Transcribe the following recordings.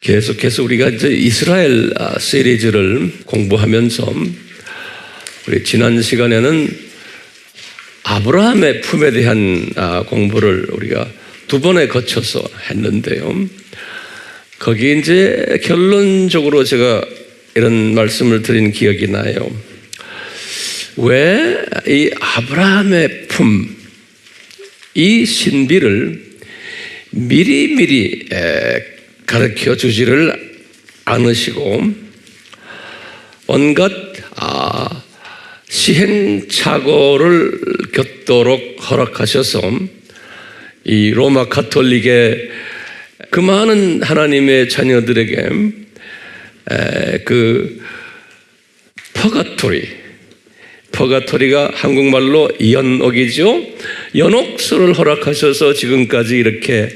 계속해서 우리가 이제 이스라엘 시리즈를 공부하면서 우리 지난 시간에는 아브라함의 품에 대한 공부를 우리가 두 번에 거쳐서 했는데요. 거기 이제 결론적으로 제가 이런 말씀을 드린 기억이 나요. 왜 이 아브라함의 품, 이 신비를 미리미리 가르쳐 주지를 않으시고 온갖 시행착오를 겪도록 허락하셔서 이 로마 가톨릭의 그 많은 하나님의 자녀들에게 그 퍼가토리가 한국말로 연옥이죠. 연옥수를 허락하셔서 지금까지 이렇게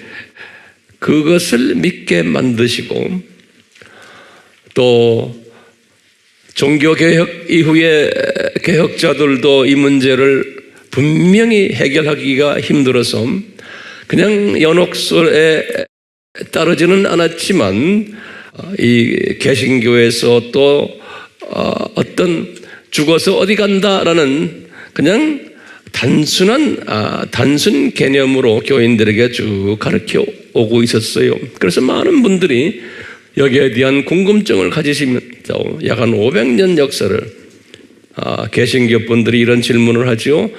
그것을 믿게 만드시고, 또 종교개혁 이후에 개혁자들도 이 문제를 분명히 해결하기가 힘들어서 그냥 연옥술에 따르지는 않았지만 이 개신교에서 또 어떤 죽어서 어디 간다라는 그냥 단순 개념으로 교인들에게 쭉 가르쳐 오고 있었어요. 그래서 많은 분들이 여기에 대한 궁금증을 가지시면서 약 한 500년 역사를 개신교 분들이 이런 질문을 하죠.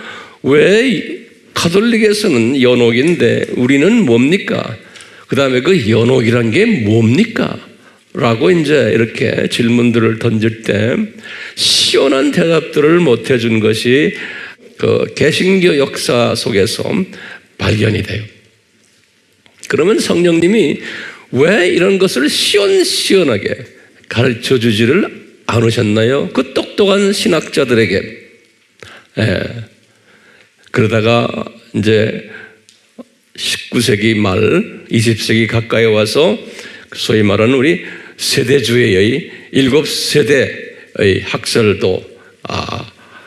왜 가톨릭에서는 연옥인데 우리는 뭡니까? 그 다음에 그 연옥이란 게 뭡니까? 라고 이제 이렇게 질문들을 던질 때 시원한 대답들을 못 해준 것이 그 개신교 역사 속에서 발견이 돼요. 그러면 성령님이 왜 이런 것을 시원시원하게 가르쳐 주지를 않으셨나요? 그 똑똑한 신학자들에게. 그러다가 이제 19세기 말 20세기 가까이 와서 소위 말하는 우리 세대주의의 7세대의 학설도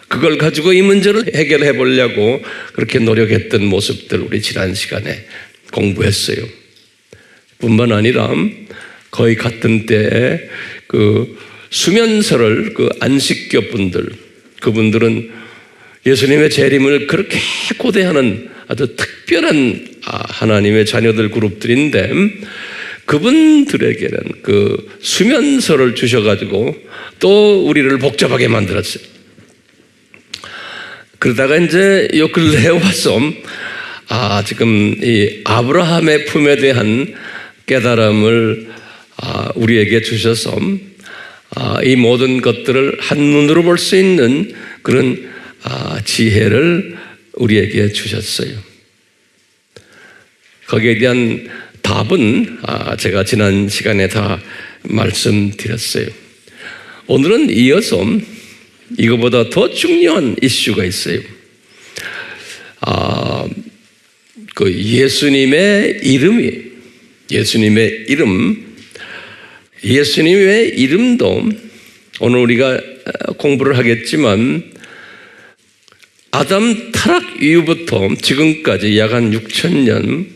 그걸 가지고 이 문제를 해결해 보려고 그렇게 노력했던 모습들 우리 지난 시간에 공부했어요. 뿐만 아니라 거의 같은 때에 그 수면설을 그 안식교 분들, 그분들은 예수님의 재림을 그렇게 고대하는 아주 특별한 하나님의 자녀들 그룹들인데 그분들에게는 그 수면설을 주셔가지고 또 우리를 복잡하게 만들었어요. 그러다가 이제 요 근래에 와서 지금 이 아브라함의 품에 대한 깨달음을 우리에게 주셔서 이 모든 것들을 한눈으로 볼 수 있는 그런 지혜를 우리에게 주셨어요. 거기에 대한 답은 제가 지난 시간에 다 말씀드렸어요. 오늘은 이어서 이거보다 더 중요한 이슈가 있어요. 그 예수님의 이름도 오늘 우리가 공부를 하겠지만 아담 타락 이후부터 지금까지 약 한 6,000년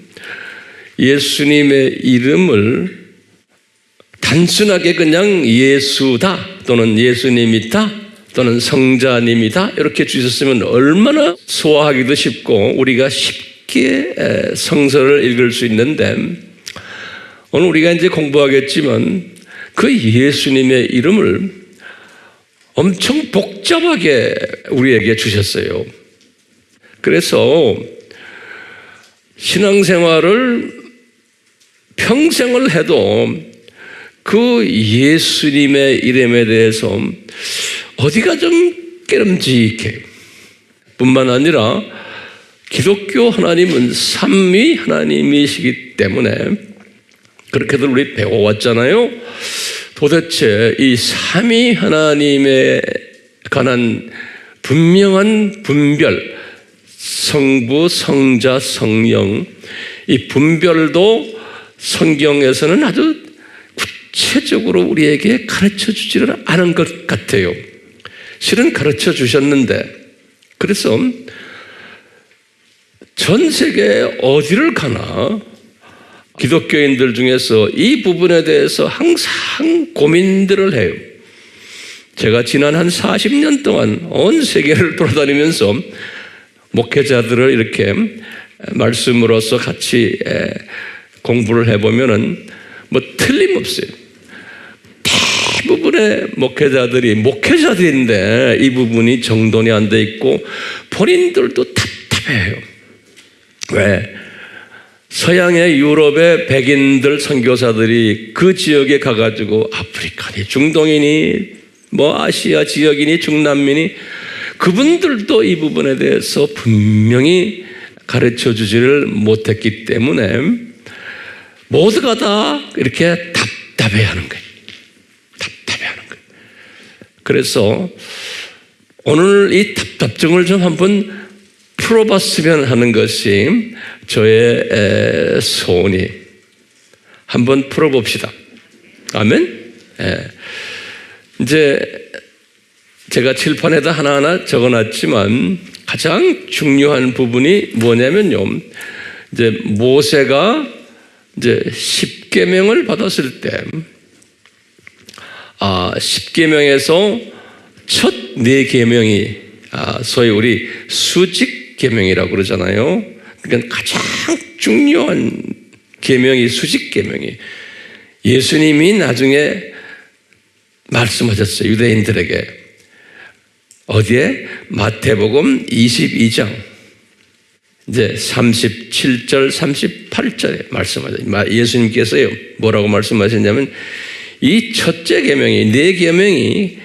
예수님의 이름을 단순하게 그냥 예수다 또는 예수님이다 또는 성자님이다 이렇게 주셨으면 얼마나 소화하기도 쉽고 우리가 쉽게 성서를 읽을 수 있는데, 오늘 우리가 이제 공부하겠지만 그 예수님의 이름을 엄청 복잡하게 우리에게 주셨어요. 그래서 신앙생활을 평생을 해도 그 예수님의 이름에 대해서 어디가 좀 깨름직해. 뿐만 아니라 기독교 하나님은 삼위 하나님이시기 때문에 그렇게들 우리 배워왔잖아요. 도대체 이 삼위 하나님에 관한 분명한 분별, 성부, 성자, 성령, 이 분별도 성경에서는 아주 구체적으로 우리에게 가르쳐 주지를 않은 것 같아요. 실은 가르쳐 주셨는데, 그래서 전 세계 어디를 가나 기독교인들 중에서 이 부분에 대해서 항상 고민들을 해요. 제가 지난 한 40년 동안 온 세계를 돌아다니면서 목회자들을 이렇게 말씀으로서 같이 공부를 해보면은 뭐 틀림없어요. 대부분의 목회자들인데 이 부분이 정돈이 안 돼 있고 본인들도 답답해요. 왜? 서양의 유럽의 백인들 선교사들이 그 지역에 가가지고 아프리카니 중동이니 뭐 아시아 지역이니 중남미니 그분들도 이 부분에 대해서 분명히 가르쳐 주지를 못했기 때문에 모두가 다 이렇게 답답해하는 거예요. 답답해하는 거예요. 그래서 오늘 이 답답증을 좀 한번 풀어봤으면 하는 것이 저의 소원이 한번 풀어봅시다. 아멘. 이제 제가 칠판에다 하나하나 적어놨지만 가장 중요한 부분이 뭐냐면요. 이제 모세가 이제 10계명을 받았을 때, 10계명에서 첫 4계명이 소위 우리 수직계명이라고 그러잖아요. 그러니까 가장 중요한 계명이 수직계명이 예수님이 나중에 말씀하셨어요. 유대인들에게. 어디에? 마태복음 22장 이제 37절 38절에 말씀하셨어요. 예수님께서요 뭐라고 말씀하셨냐면 이 첫째 계명이 4계명이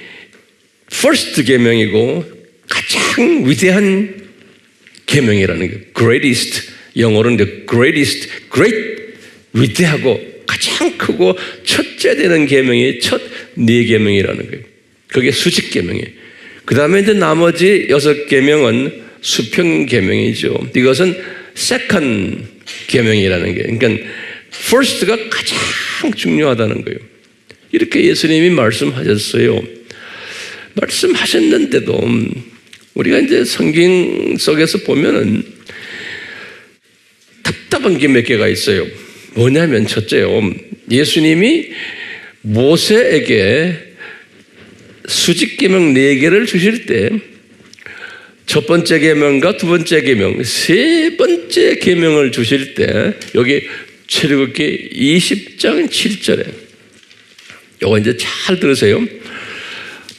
first 계명이고 가장 위대한 계명이라는 거예요. greatest, 영어로는 the greatest, great, 위대하고 가장 크고 첫째 되는 계명이 첫 4계명이라는 거예요. 그게 수직 계명이에요. 그 다음에 이제 나머지 6계명은 수평 계명이죠. 이것은 second 계명이라는 거예요. 그러니까 first가 가장 중요하다는 거예요. 이렇게 예수님이 말씀하셨어요. 말씀하셨는데도 우리가 이제 성경 속에서 보면은 답답한 게 몇 개가 있어요. 뭐냐면 첫째요. 예수님이 모세에게 수직계명 4개를 주실 때 첫 번째 계명과 두 번째 계명, 세 번째 계명을 주실 때 여기 출애굽기 20장 7절에 요거 이제 잘 들으세요.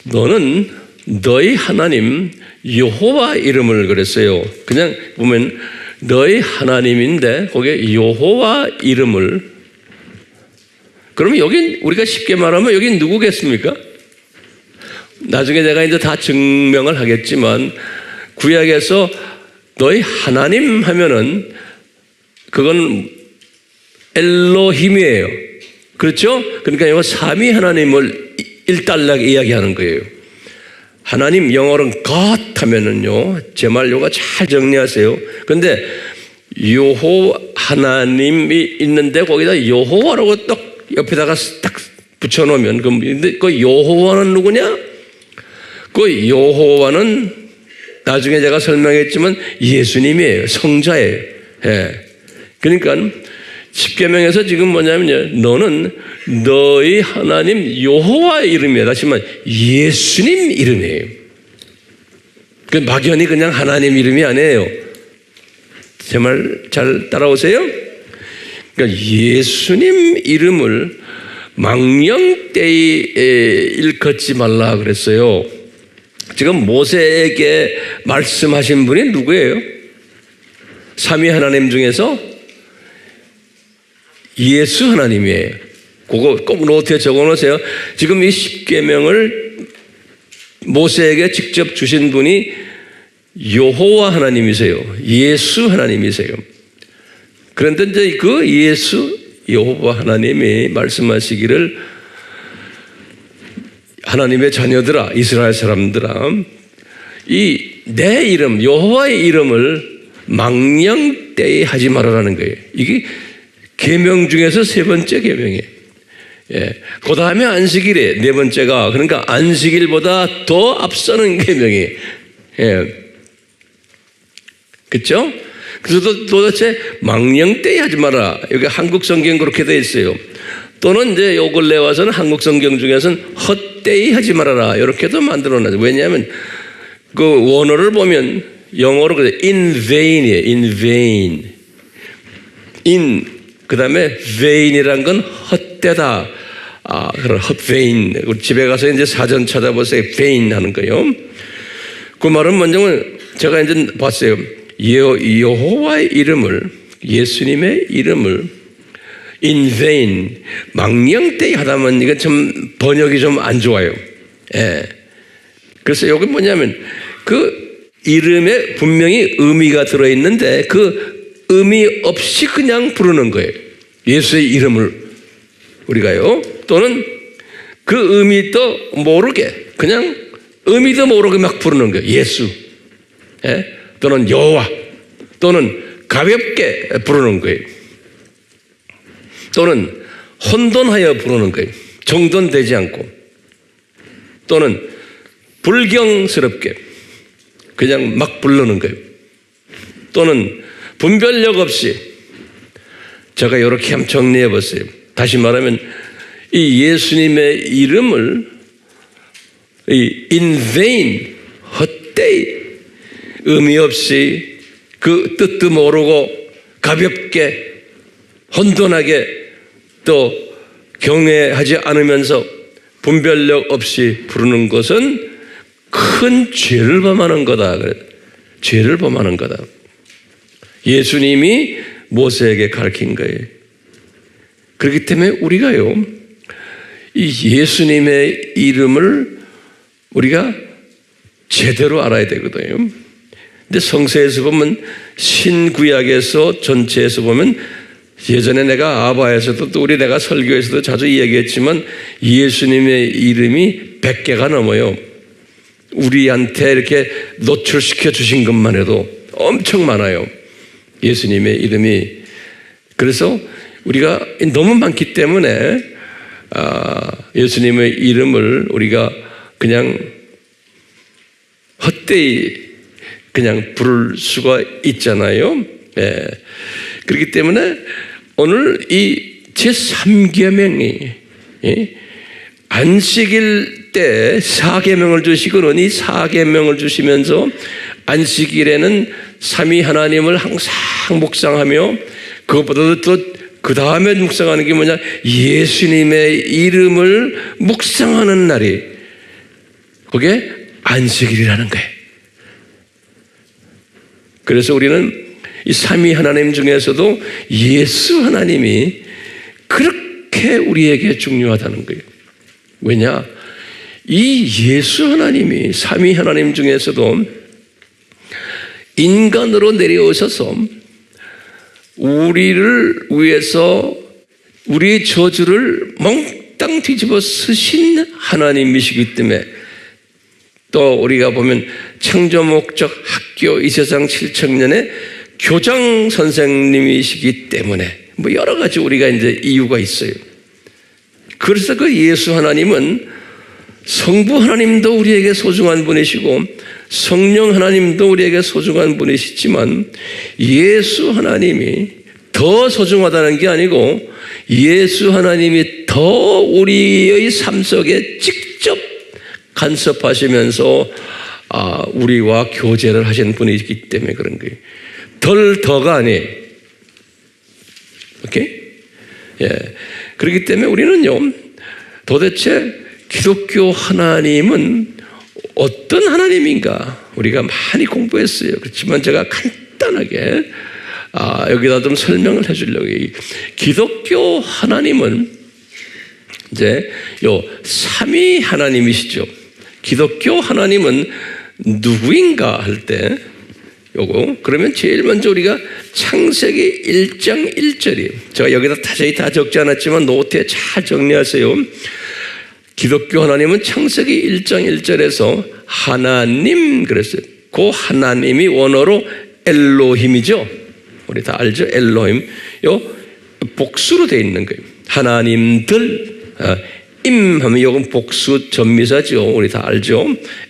너는 너희 하나님 여호와 이름을 그랬어요. 그냥 보면 너희 하나님인데 거기에 여호와 이름을 그러면 여긴 우리가 쉽게 말하면 여긴 누구겠습니까? 나중에 내가 이제 다 증명을 하겠지만 구약에서 너희 하나님 하면은 그건 엘로힘이에요. 그렇죠? 그러니까 이거 삼위 하나님을 일단락 이야기하는 거예요. 하나님 영어로는 God 하면은요, 제 말 요거 잘 정리하세요. 근데 여호 하나님이 있는데 거기다 여호와라고 딱 옆에다가 딱 붙여놓으면 근데 그 여호와는 누구냐? 그 여호와는 나중에 제가 설명했지만 예수님이에요. 성자예요. 예. 그러니까 10계명에서 지금 뭐냐면요. 너는 너희 하나님 여호와의 이름이야. 다시 말해 예수님 이름이에요. 그 막연히 그냥 하나님 이름이 아니에요. 제 말 잘 따라오세요? 그러니까 예수님 이름을 망령되이 일컫지 말라 그랬어요. 지금 모세에게 말씀하신 분이 누구예요? 삼위 하나님 중에서 예수 하나님이에요. 그거 꼭 노트에 적어놓으세요. 지금 이 10계명을 모세에게 직접 주신 분이 여호와 하나님이세요. 예수 하나님이세요. 그런데 이제 그 예수 여호와 하나님이 말씀하시기를 하나님의 자녀들아, 이스라엘 사람들아, 이 내 이름 여호와의 이름을 망령되이 하지 말아라는 거예요. 이게 계명 중에서 세 번째 계명이에요. 예. 그 다음에 안식일에 네 번째가 그러니까 안식일보다 더 앞서는 계명이에요. 예. 그렇죠? 그래서 도대체 망령되이 하지 마라. 여기 한국 성경 그렇게 되어 있어요. 또는 이제 요 근래 와서는 한국 성경 중에서는 헛되이 하지 말아라. 이렇게도 만들어놨어요. 왜냐하면 그 원어를 보면 영어로 그래 in vain이에요. in vain. in 그 다음에 vain이란 건 헛되다. 그런 헛vain. 집에 가서 이제 사전 찾아보세요. vain 하는 거예요. 그 말은 뭐냐면 제가 이제 봤어요. 여호와의 이름을, 예수님의 이름을 in vain, 망령되이 하다 보면 이건 좀 번역이 좀 안 좋아요. 예. 그래서 여기 뭐냐면 그 이름에 분명히 의미가 들어있는데 그 의미 없이 그냥 부르는 거예요. 예수의 이름을 우리가요. 또는 그 의미도 모르게 그냥 의미도 모르게 막 부르는 거예요. 예수. 예? 또는 여호와. 또는 가볍게 부르는 거예요. 또는 혼돈하여 부르는 거예요. 정돈되지 않고. 또는 불경스럽게 그냥 막 부르는 거예요. 또는 분별력 없이. 제가 이렇게 한번 정리해 봤어요. 다시 말하면 이 예수님의 이름을 in vain, 헛되이, 의미 없이 그 뜻도 모르고 가볍게 혼돈하게 또 경외하지 않으면서 분별력 없이 부르는 것은 큰 죄를 범하는 거다. 죄를 범하는 거다. 예수님이 모세에게 가르친 거예요. 그렇기 때문에 우리가요, 이 예수님의 이름을 우리가 제대로 알아야 되거든요. 근데 성서에서 보면 신구약에서 전체에서 보면 예전에 내가 아바에서도 또 내가 설교에서도 자주 이야기했지만 예수님의 이름이 100개가 넘어요. 우리한테 이렇게 노출시켜 주신 것만 해도 엄청 많아요. 예수님의 이름이. 그래서 우리가 너무 많기 때문에 예수님의 이름을 우리가 그냥 헛되이 그냥 부를 수가 있잖아요. 예. 그렇기 때문에 오늘 이 제3계명이 안식일 때 4계명을 주시고는 이 4계명을 주시면서 안식일에는 삼위 하나님을 항상 묵상하며 그것보다도 또 그 다음에 묵상하는 게 뭐냐? 예수님의 이름을 묵상하는 날이 그게 안식일이라는 거예요. 그래서 우리는 이 삼위 하나님 중에서도 예수 하나님이 그렇게 우리에게 중요하다는 거예요. 왜냐? 이 예수 하나님이 삼위 하나님 중에서도 인간으로 내려오셔서 우리를 위해서 우리의 저주를 몽땅 뒤집어 쓰신 하나님이시기 때문에 또 우리가 보면 창조 목적 학교 이 세상 7천년의 교장 선생님이시기 때문에 뭐 여러 가지 우리가 이제 이유가 있어요. 그래서 그 예수 하나님은 성부 하나님도 우리에게 소중한 분이시고 성령 하나님도 우리에게 소중한 분이시지만 예수 하나님이 더 소중하다는 게 아니고 예수 하나님이 더 우리의 삶 속에 직접 간섭하시면서 우리와 교제를 하신 분이기 때문에 그런 거예요. 더가 아니에요. 오케이? 예. 그렇기 때문에 우리는요, 도대체 기독교 하나님은 어떤 하나님인가 우리가 많이 공부했어요. 그렇지만 제가 간단하게 여기다 좀 설명을 해주려고 해요. 기독교 하나님은 이제 요 삼위 하나님이시죠. 기독교 하나님은 누구인가 할 때 요거 그러면 제일 먼저 우리가 창세기 1장 1절이에요. 제가 여기다 자세히 다 적지 않았지만 노트에 잘 정리하세요. 기독교 하나님은 창세기 1장 1절에서 하나님 그랬어요. 그 하나님이 원어로 엘로힘이죠. 우리 다 알죠? 엘로힘. 요 복수로 되어 있는 거예요. 하나님들 임하면 이건 복수 전미사죠. 우리 다 알죠?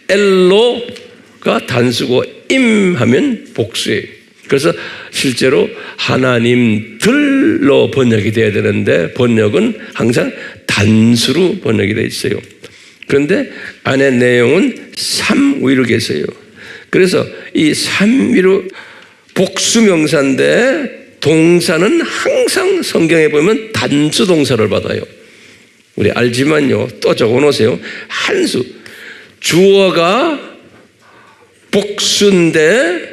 엘로가 단수고 임하면 복수예요. 그래서 실제로 하나님들로 번역이 돼야 되는데 번역은 항상 단수로 번역이 되어 있어요. 그런데 안에 내용은 삼위로 있어요. 그래서 이 삼위로 복수명사인데 동사는 항상 성경에 보면 단수 동사를 받아요. 우리 알지만요. 또 적어놓으세요. 한수. 주어가 복수인데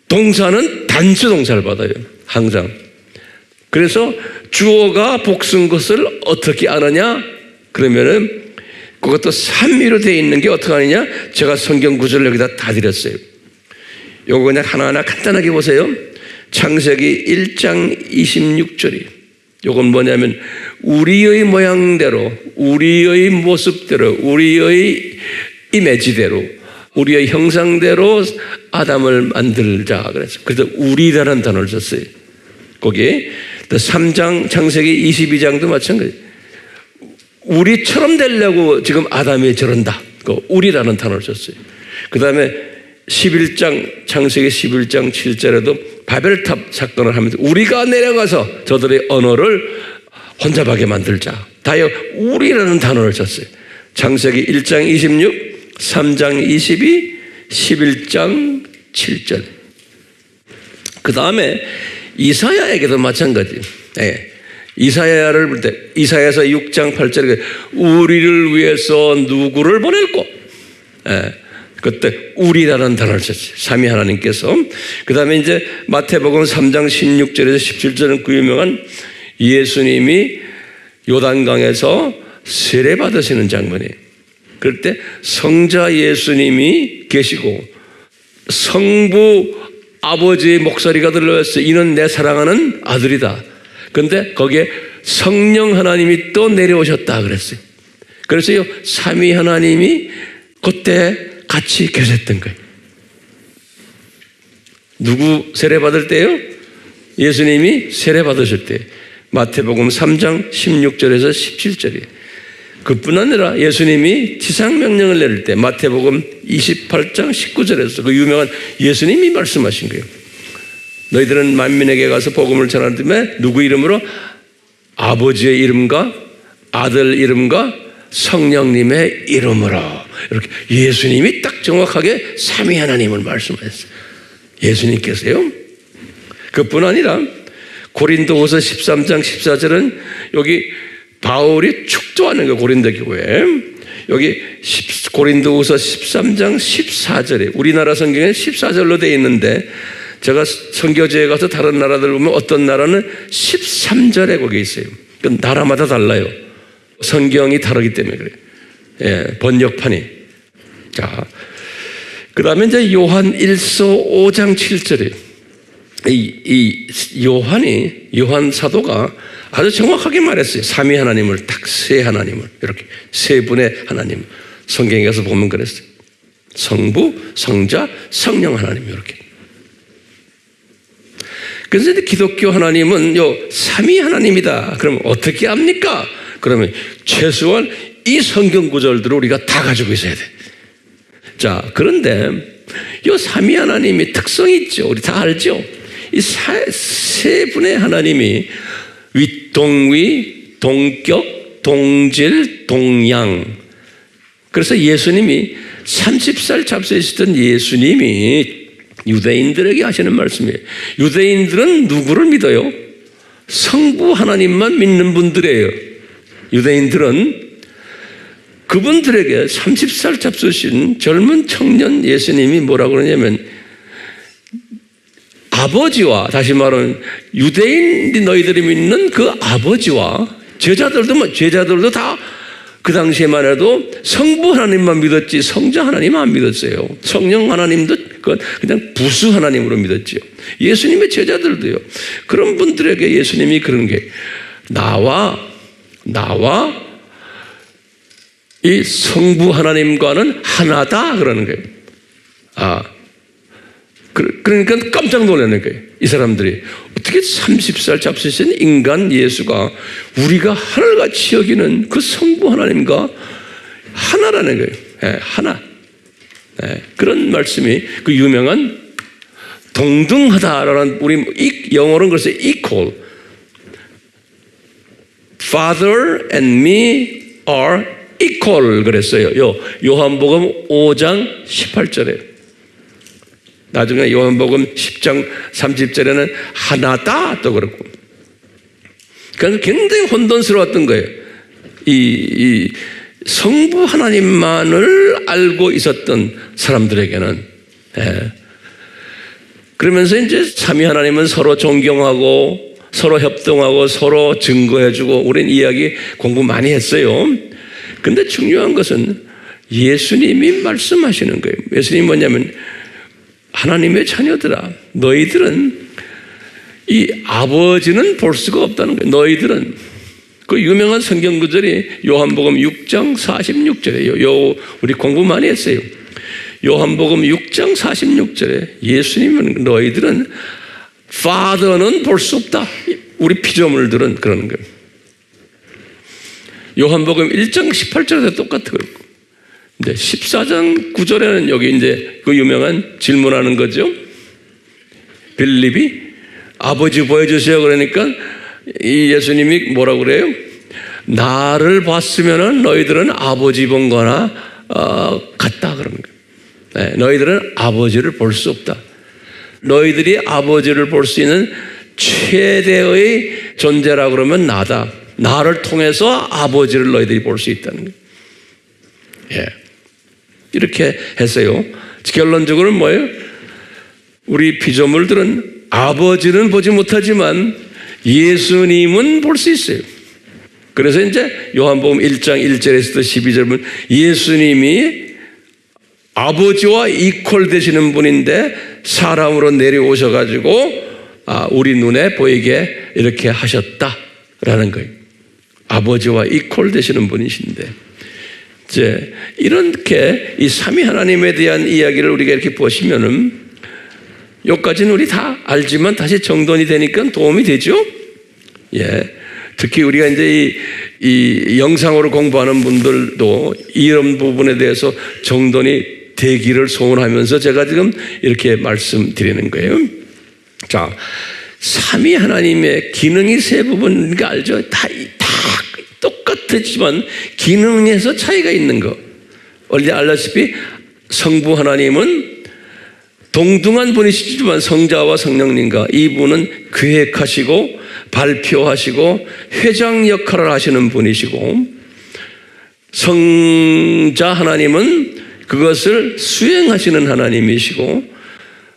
동사는 단수 동사를 받아요. 항상. 그래서 주어가 복수인 것을 어떻게 아느냐? 그러면은 그것도 삼위로 되어 있는 게 어떻게 하느냐? 제가 성경 구절을 여기다 다 드렸어요. 요거 그냥 하나하나 간단하게 보세요. 창세기 1장 26절이 요건 뭐냐면 우리의 모양대로, 우리의 모습대로, 우리의 이미지대로, 우리의 형상대로 아담을 만들자 그랬어요. 그래서 우리라는 단어를 썼어요. 거기에 또 3장 창세기 22장도 마찬가지. 우리처럼 되려고 지금 아담이 저런다. 그 우리라는 단어를 썼어요. 그 다음에 11장 창세기 11장 7절에도 바벨탑 사건을 하면서 우리가 내려가서 저들의 언어를 혼잡하게 만들자. 다요 우리라는 단어를 썼어요. 창세기 1장 26, 3장 22, 11장 7절. 그 다음에 이사야에게도 마찬가지. 예. 이사야를 볼 때 이사야서 6장 8절에 우리를 위해서 누구를 보낼꼬? 예. 그때 우리라는 단어를 썼어요. 삼위 하나님께서. 그 다음에 이제 마태복음 3장 16절에서 17절은 그 유명한 예수님이 요단강에서 세례 받으시는 장면이에요. 그럴 때 성자 예수님이 계시고 성부 아버지의 목소리가 들려왔어요. 이는 내 사랑하는 아들이다. 그런데 거기에 성령 하나님이 또 내려오셨다 그랬어요. 그래서요 삼위 하나님이 그때 같이 계셨던 거예요. 누구 세례 받을 때요? 예수님이 세례 받으실 때 마태복음 3장 16절에서 17절이에요. 그뿐 아니라 예수님이 지상명령을 내릴 때 마태복음 28장 19절에서 그 유명한 예수님이 말씀하신 거예요. 너희들은 만민에게 가서 복음을 전하되 누구 이름으로? 아버지의 이름과 아들 이름과 성령님의 이름으로. 이렇게 예수님이 딱 정확하게 삼위 하나님을 말씀하셨어요. 예수님께서요. 그뿐 아니라 고린도후서 13장 14절은 여기 바울이 축도하는 거 고린도 교회. 여기 고린도후서 13장 14절에 우리나라 성경에 14절로 되어 있는데 제가 선교지에 가서 다른 나라들 보면 어떤 나라는 13절에 거기 있어요. 그 나라마다 달라요. 성경이 다르기 때문에 그래요. 예, 번역판이. 자, 그 다음에 이제 요한 1서 5장 7절에 이 요한 사도가 아주 정확하게 말했어요. 삼위 하나님을 딱 세 하나님을 이렇게 세 분의 하나님 성경에 가서 보면 그랬어요. 성부, 성자, 성령 하나님 이렇게. 그래서 이제 기독교 하나님은 요 삼위 하나님이다. 그럼 어떻게 합니까? 그러면 최소한 이 성경 구절들을 우리가 다 가지고 있어야 돼. 자, 그런데 요 삼위 하나님이 특성이 있죠. 우리 다 알죠? 이 세 분의 하나님이 윗동위, 동격, 동질, 동양. 그래서 예수님이 30살 잡수시던 예수님이 유대인들에게 하시는 말씀이에요. 유대인들은 누구를 믿어요? 성부 하나님만 믿는 분들이에요. 유대인들은 그분들에게 30살 잡수신 젊은 청년 예수님이 뭐라고 그러냐면 아버지와, 다시 말하면 유대인이 너희들이 믿는 그 아버지와 제자들도 다 그 당시에만 해도 성부 하나님만 믿었지 성자 하나님 안 믿었어요. 성령 하나님도 그냥 부수 하나님으로 믿었지요. 예수님의 제자들도요. 그런 분들에게 예수님이 그런 게 나와 이 성부 하나님과는 하나다 그러는 거예요. 그러니까 깜짝 놀라는 거예요. 이 사람들이 어떻게 30살 잡수신 인간 예수가 우리가 하늘같이 여기는 그 성부 하나님과 하나라는 거예요. 네, 하나. 네, 그런 말씀이 그 유명한 동등하다라는 우리 영어로는 그래서 equal. Father and me are equal 그랬어요. 요한복음 5장 18절에. 나중에 요한복음 10장 30절에는 하나다 또 그렇고. 그러니까 굉장히 혼돈스러웠던 거예요. 이 성부 하나님만을 알고 있었던 사람들에게는. 예. 그러면서 이제 삼위 하나님은 서로 존경하고 서로 협동하고 서로 증거해주고 우리는 이야기 공부 많이 했어요. 근데 중요한 것은 예수님이 말씀하시는 거예요. 예수님이 뭐냐면 하나님의 자녀들아, 너희들은 이 아버지는 볼 수가 없다는 거예요. 너희들은. 그 유명한 성경 구절이 요한복음 6장 46절이에요. 우리 공부 많이 했어요. 요한복음 6장 46절에 예수님은 너희들은 Father는 볼 수 없다. 우리 피조물들은 그러는 거예요. 요한복음 1장 18절에도 똑같고 근데 14장 9절에는 여기 이제 그 유명한 질문하는 거죠. 빌립이 아버지 보여주세요. 그러니까 이 예수님이 뭐라고 그래요? 나를 봤으면은 너희들은 아버지 본 거나 같다 그러는 거예요. 네, 너희들은 아버지를 볼 수 없다. 너희들이 아버지를 볼 수 있는 최대의 존재라 그러면 나다. 나를 통해서 아버지를 너희들이 볼 수 있다는 거예요. 예. 이렇게 했어요. 결론적으로는 뭐예요? 우리 피조물들은 아버지는 보지 못하지만 예수님은 볼 수 있어요. 그래서 이제 요한복음 1장 1절에서부터 12절 보면 예수님이 아버지와 이퀄 되시는 분인데 사람으로 내려오셔가지고 우리 눈에 보이게 이렇게 하셨다라는 거예요. 아버지와 이퀄 되시는 분이신데 이제 이렇게 이 삼위 하나님에 대한 이야기를 우리가 이렇게 보시면은 여기까지는 우리 다 알지만 다시 정돈이 되니까 도움이 되죠. 예. 특히 우리가 이제 이 영상으로 공부하는 분들도 이런 부분에 대해서 정돈이 되기를 소원하면서 제가 지금 이렇게 말씀드리는 거예요. 자, 삼위 하나님의 기능이 세 부분인가 알죠? 다 똑같지만 기능에서 차이가 있는 거. 원래 알다시피 성부 하나님은 동등한 분이시지만 성자와 성령님과 이분은 계획하시고 발표하시고 회장 역할을 하시는 분이시고 성자 하나님은 그것을 수행하시는 하나님이시고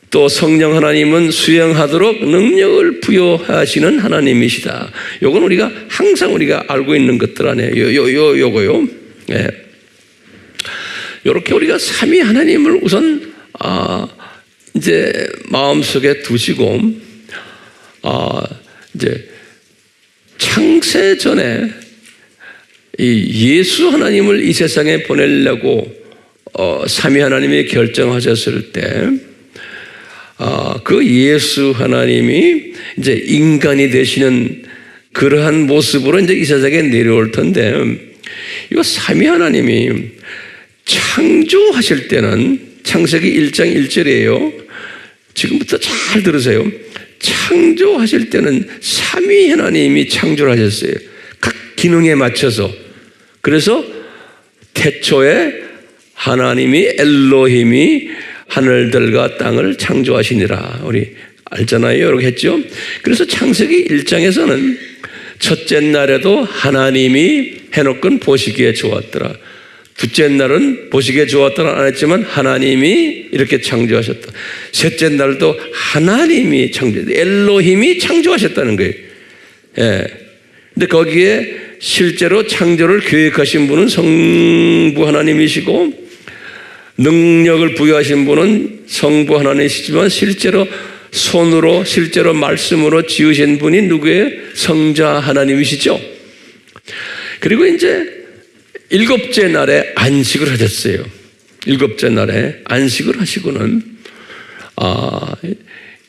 또 성령 하나님은 수행하도록 능력을 부여하시는 하나님이시다. 요건 우리가 항상 우리가 알고 있는 것들 안에 요거요. 예. 요렇게 우리가 삼위 하나님을 우선 이제 마음속에 두시고 이제 창세 전에 이 예수 하나님을 이 세상에 보내려고 삼위 하나님이 결정하셨을 때 그 예수 하나님이 이제 인간이 되시는 그러한 모습으로 이제 이 세상에 내려올 텐데 이거 삼위 하나님이 창조하실 때는 창세기 1장 1절이에요. 지금부터 잘 들으세요. 창조하실 때는 삼위 하나님이 창조를 하셨어요. 각 기능에 맞춰서. 그래서 태초에 하나님이 엘로힘이 하늘들과 땅을 창조하시니라. 우리 알잖아요. 이렇게 했죠. 그래서 창세기 1장에서는 첫째 날에도 하나님이 해놓건 보시기에 좋았더라. 둘째 날은 보시기에 좋았더라 안 했지만 하나님이 이렇게 창조하셨다. 셋째 날도 하나님이 엘로힘이 창조하셨다는 거예요. 예. 근데 거기에 실제로 창조를 계획하신 분은 성부 하나님이시고 능력을 부여하신 분은 성부 하나님이시지만 실제로 손으로 실제로 말씀으로 지으신 분이 누구예요? 성자 하나님이시죠. 그리고 이제 일곱째 날에 안식을 하셨어요. 일곱째 날에 안식을 하시고는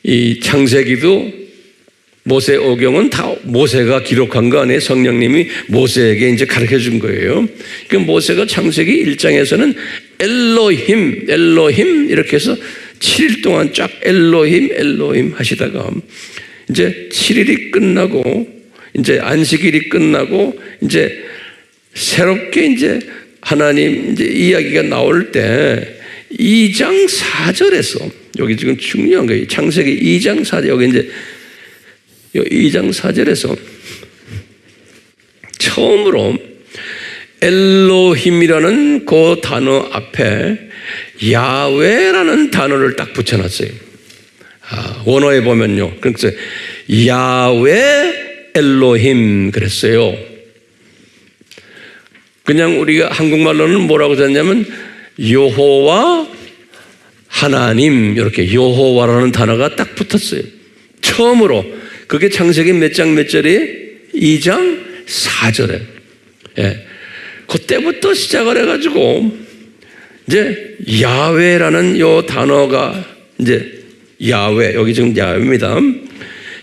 이 창세기도 모세 오경은 다 모세가 기록한 거 아니에요. 성령님이 모세에게 이제 가르쳐 준 거예요. 그 모세가 창세기 1장에서는 엘로힘 이렇게 해서 7일 동안 쫙 엘로힘 하시다가 이제 7일이 끝나고 이제 안식일이 끝나고 이제 새롭게 이제 하나님 이제 이야기가 나올 때 2장 4절에서 여기 지금 중요한 거예요. 창세기 2장 4절 여기 이제 2장 4절에서 처음으로 엘로힘이라는 그 단어 앞에 야훼라는 단어를 딱 붙여놨어요. 원어에 보면요. 그래서 야훼 엘로힘 그랬어요. 그냥 우리가 한국말로는 뭐라고 썼냐면 여호와 하나님 이렇게 여호와라는 단어가 딱 붙었어요. 처음으로 그게 창세기 몇 장 몇 절이에요? 2장 4절에. 예. 그때부터 시작을 해가지고 이제 야훼라는 요 단어가 이제 야훼 여기 지금 야훼입니다.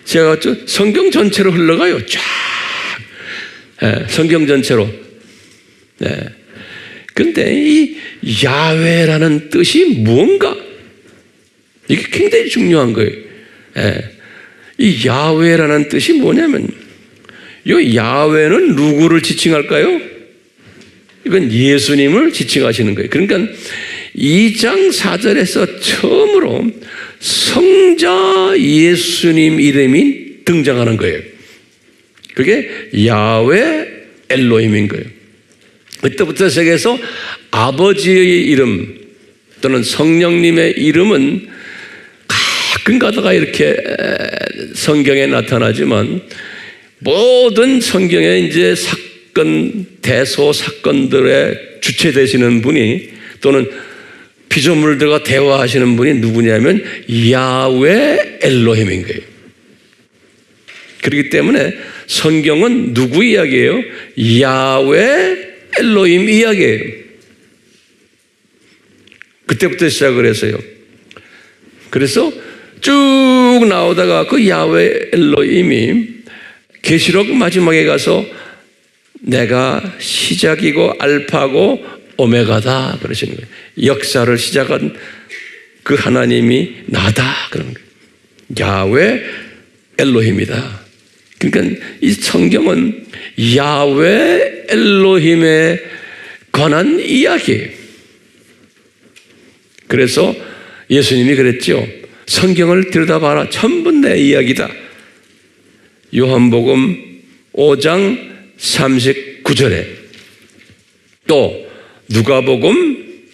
제가 성경 전체로 흘러가요. 쫙. 예, 성경 전체로. 네. 근데 이 야훼라는 뜻이 뭔가? 이게 굉장히 중요한 거예요. 예. 이 야훼라는 뜻이 뭐냐면, 이 야훼는 누구를 지칭할까요? 이건 예수님을 지칭하시는 거예요. 그러니까 2장 4절에서 처음으로 성자 예수님 이름이 등장하는 거예요. 그게 야훼 엘로힘인 거예요. 그때부터 세계에서 아버지의 이름 또는 성령님의 이름은 가끔 가다가 이렇게 성경에 나타나지만 모든 성경에 이제 사건, 대소 사건들의 주체 되시는 분이 또는 피조물들과 대화하시는 분이 누구냐면 야훼 엘로힘인 거예요. 그렇기 때문에 성경은 누구 이야기예요? 야훼 엘로힘 이야기예요. 그때부터 시작을 했어요. 그래서 쭉 나오다가 그 야훼 엘로힘이 계시록 마지막에 가서 내가 시작이고 알파고 오메가다 그러시는 거예요. 역사를 시작한 그 하나님이 나다 그런 거예요. 야훼 엘로힘이다. 그러니까 이 성경은 야훼 엘로힘에 관한 이야기예요. 그래서 예수님이 그랬죠. 성경을 들여다봐라. 전부 내 이야기다. 요한복음 5장 39절에 또 누가복음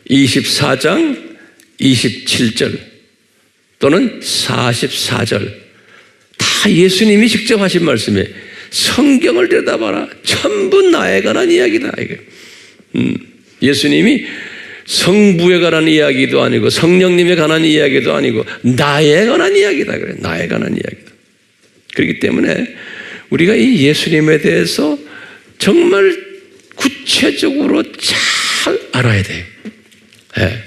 24장 27절 또는 44절 다 예수님이 직접 하신 말씀이에요. 성경을 들여다봐라. 전부 나에 관한 이야기다. 이게. 예수님이 성부에 관한 이야기도 아니고 성령님에 관한 이야기도 아니고 나에 관한 이야기다. 그래. 나에 관한 이야기다. 그렇기 때문에 우리가 이 예수님에 대해서 정말 구체적으로 잘 알아야 돼요. 네.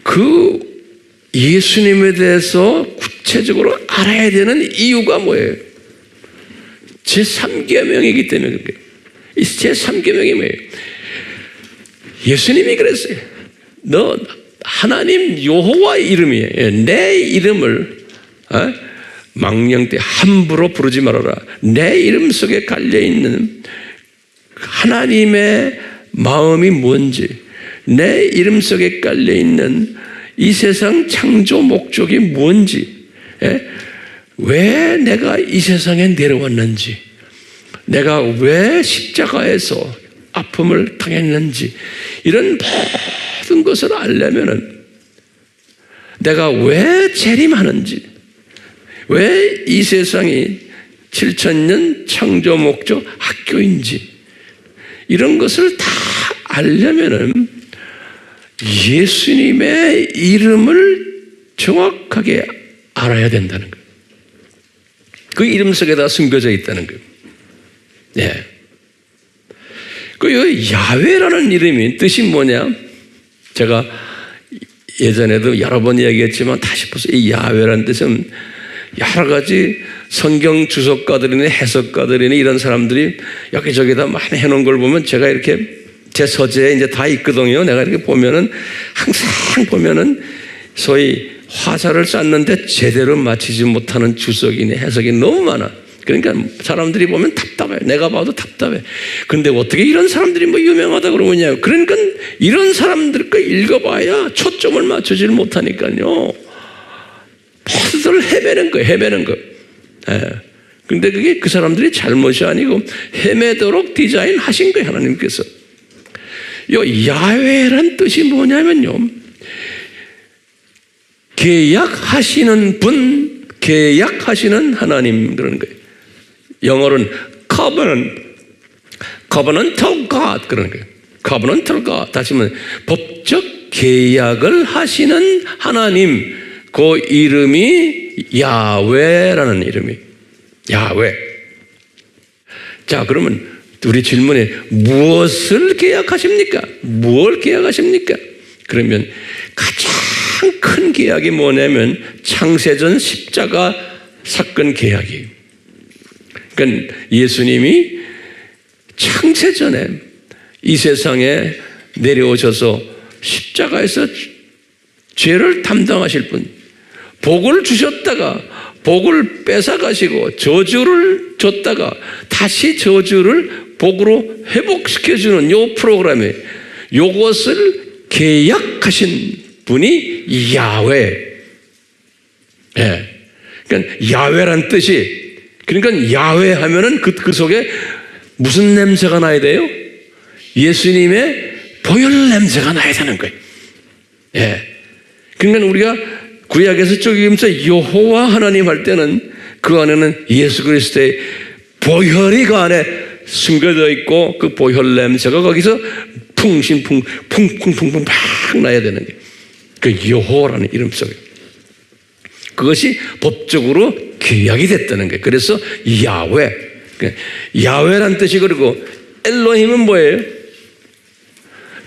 그 예수님에 대해서 구체적으로 알아야 되는 이유가 뭐예요? 제3계명이기 때문에 그래요. 이 제3계명이 뭐예요? 예수님이 그랬어요. 너 하나님 여호와 이름이에요. 내 이름을 망령 때 함부로 부르지 말아라. 내 이름 속에 깔려있는 하나님의 마음이 뭔지, 내 이름 속에 깔려있는 이 세상 창조 목적이 뭔지, 왜 내가 이 세상에 내려왔는지, 내가 왜 십자가에서 아픔을 당했는지, 이런 모든 것을 알려면은 내가 왜 재림하는지, 왜 이 세상이 7,000년 창조 목적 학교인지, 이런 것을 다 알려면은 예수님의 이름을 정확하게 알아야 된다는 거예요. 그 이름 속에다 숨겨져 있다는 거예요. 네. 그 야훼라는 이름이 뜻이 뭐냐? 제가 예전에도 여러 번 이야기했지만 다시 보세요. 이 야훼라는 뜻은 여러 가지 성경 주석가들이나 해석가들이나 이런 사람들이 여기저기다 많이 해놓은 걸 보면 제가 이렇게 제 서재에 이제 다 있거든요. 내가 이렇게 보면은 항상 보면은 소위 화살을 쐈는데 제대로 맞히지 못하는 주석이네, 해석이 너무 많아. 그러니까 사람들이 보면 답답해. 내가 봐도 답답해. 그런데 어떻게 이런 사람들이 뭐 유명하다 그러느냐. 그러니까 이런 사람들 거 읽어봐야 초점을 맞추질 못하니까요. 모두들 헤매는 거. 근데 그게 그 사람들이 잘못이 아니고 헤매도록 디자인하신 거예요, 하나님께서. 요 야훼란 뜻이 뭐냐면요, 계약하시는 분, 계약하시는 하나님, 그런 거예요. 영어로는 covenantal God, 그런 거예요. covenantal God. 다시 말하면 법적 계약을 하시는 하나님, 그 이름이 야훼라는 이름이. 야훼. 자, 그러면 우리 질문에 무엇을 계약하십니까? 뭘 계약하십니까? 그러면 가장 큰 계약이 뭐냐면 창세전 십자가 사건 계약이에요. 그러니까 예수님이 창세전에 이 세상에 내려오셔서 십자가에서 죄를 담당하실 분, 복을 주셨다가 복을 뺏어가시고 저주를 줬다가 다시 저주를 복으로 회복시켜주는 요 프로그램에 요것을 계약하신 분이 야훼. 그러니까 야훼란 뜻이, 그러니까 야훼 하면은 그 속에 무슨 냄새가 나야 돼요? 예수님의 보혈 냄새가 나야 되는 거예요. 그러니까 우리가 구약에서 쪼개면서 여호와 하나님 할 때는 그 안에는 예수 그리스도의 보혈이 그 안에 숨겨져 있고 그 보혈 냄새가 거기서 풍풍풍 막 나야 되는 거예요. 그 여호와라는 이름 속에. 그것이 법적으로 계약이 됐다는 거예요. 그래서 야훼. 야훼란 뜻이, 그리고 엘로힘은 뭐예요?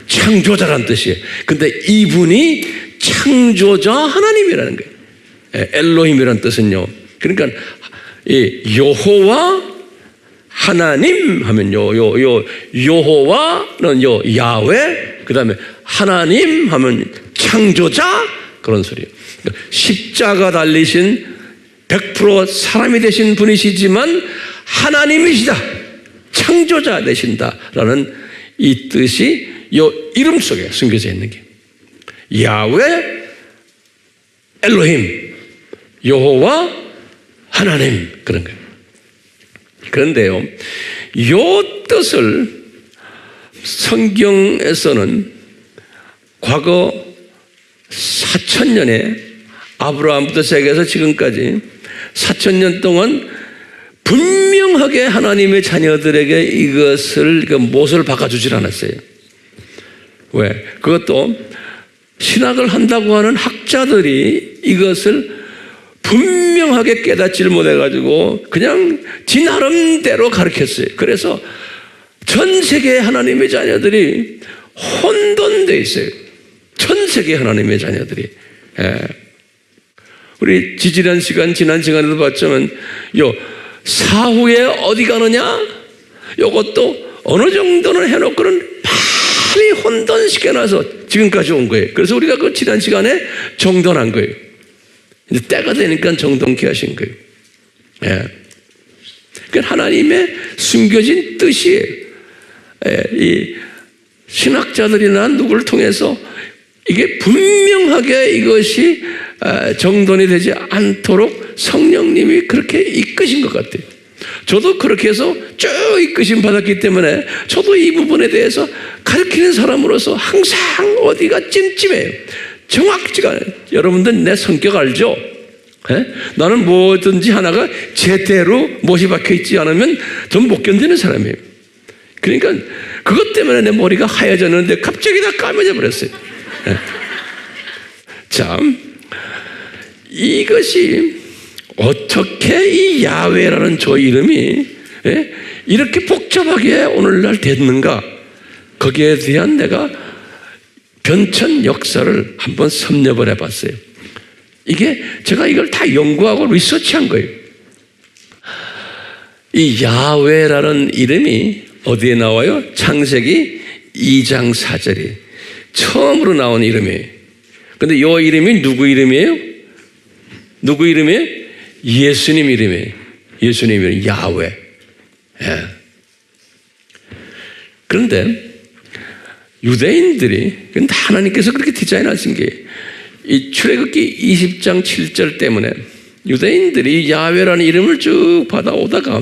창조자란 뜻이에요. 근데 이분이 창조자 하나님이라는 거예요. 엘로힘이라는 뜻은요. 그러니까 이 여호와 하나님 하면 여호와는 야훼, 그다음에 하나님 하면 창조자, 그런 소리예요. 그러니까 십자가 달리신 100% 사람이 되신 분이시지만 하나님이시다, 창조자 되신다라는 이 뜻이 요 이름 속에 숨겨져 있는 게 야훼, 엘로힘, 여호와, 하나님, 그런 거예요. 그런데요, 요 뜻을 성경에서는 과거 4,000년에 아브라함부터 시작해서 지금까지 4,000년 동안 분명하게 하나님의 자녀들에게 이것을 못을 박아주질 않았어요. 왜? 그것도 신학을 한다고 하는 학자들이 이것을 분명하게 깨닫지를 못해가지고 그냥 지 나름대로 가르쳤어요. 그래서 전 세계 하나님의 자녀들이 혼돈돼 있어요. 전 세계 하나님의 자녀들이. 우리 지난 시간에도 봤지만 사후에 어디 가느냐? 요것도 어느 정도는 해놓고는 많이 혼돈시켜놔서 지금까지 온 거예요. 그래서 우리가 그 지난 시간에 정돈한 거예요. 이제 때가 되니까 정돈케 하신 거예요. 그러니까 하나님의 숨겨진 뜻이에요. 이 신학자들이나 누구를 통해서 이게 분명하게 이것이 정돈이 되지 않도록 성령님이 그렇게 이끄신 것 같아요. 저도 그렇게 해서 쭉 이끄심 받았기 때문에 저도 이 부분에 대해서 가르치는 사람으로서 항상 어디가 찜찜해요. 정확지가 않아요. 여러분들 내 성격 알죠? 나는 뭐든지 하나가 제대로 못이 박혀 있지 않으면 전 못 견디는 사람이에요. 그러니까 그것 때문에 내 머리가 하얘졌는데 갑자기 다 까매져 버렸어요. 참, 이것이 어떻게 이 야훼라는 저 이름이 이렇게 복잡하게 오늘날 됐는가? 거기에 대한 내가 변천 역사를 한번 섭렵을 해봤어요. 이게 제가 이걸 다 연구하고 리서치한 거예요. 이 야훼라는 이름이 어디에 나와요? 창세기 2장 4절이 처음으로 나온 이름이에요. 근데 요 이름이 누구 이름이에요? 누구 이름이에요? 예수님 이름이에요. 예수님 이름, 야훼. 예. 그런데 유대인들이, 근데 하나님께서 그렇게 디자인하신 게 이 출애굽기 20장 7절 때문에 유대인들이 야훼라는 이름을 쭉 받아오다가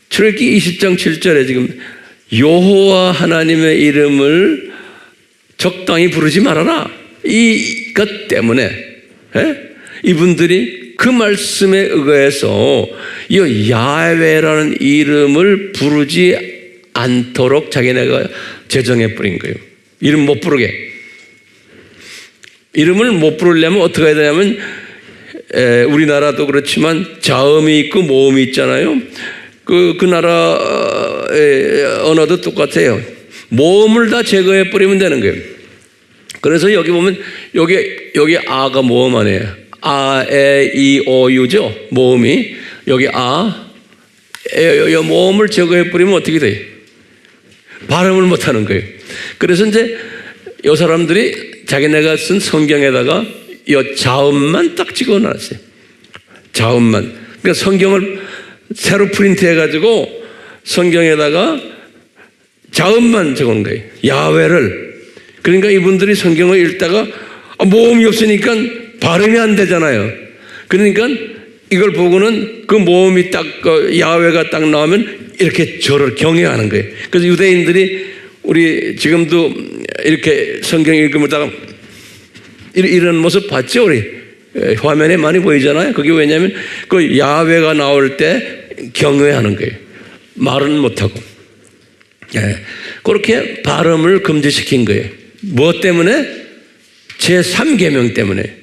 출애굽기 20장 7절에 지금 여호와 하나님의 이름을 적당히 부르지 말아라. 이것 때문에 이분들이 그 말씀에 의거해서 이 야훼라는 이름을 부르지 않도록 자기네가 제정해 버린 거예요. 이름 못 부르게. 이름을 못 부르려면 어떻게 해야 되냐면 우리나라도 그렇지만 자음이 있고 모음이 있잖아요. 그 나라의 언어도 똑같아요. 모음을 다 제거해 버리면 되는 거예요. 그래서 여기 보면 여기 아가 모음 아니에요. 아, 에, 이, 오, 유죠. 모음이 여기 아, 이 모음을 제거해 버리면 어떻게 돼요? 발음을 못 하는 거예요. 그래서 이제 이 사람들이 자기네가 쓴 성경에다가 이 자음만 딱 찍어 놨어요. 자음만. 그러니까 성경을 새로 프린트해가지고 성경에다가 자음만 적은 거예요. 야훼를. 그러니까 이분들이 성경을 읽다가 모음이 없으니까 발음이 안 되잖아요. 그러니까 이걸 보고는 그 모음이 딱 야훼가 딱 나오면 이렇게 저를 경외하는 거예요. 그래서 유대인들이 우리 지금도 이렇게 성경 읽으면다가 이런 모습 봤죠? 우리 화면에 많이 보이잖아요. 그게 왜냐하면 그 야훼가 나올 때 경외하는 거예요. 말은 못하고. 그렇게 발음을 금지시킨 거예요. 무엇 때문에? 제3계명 때문에.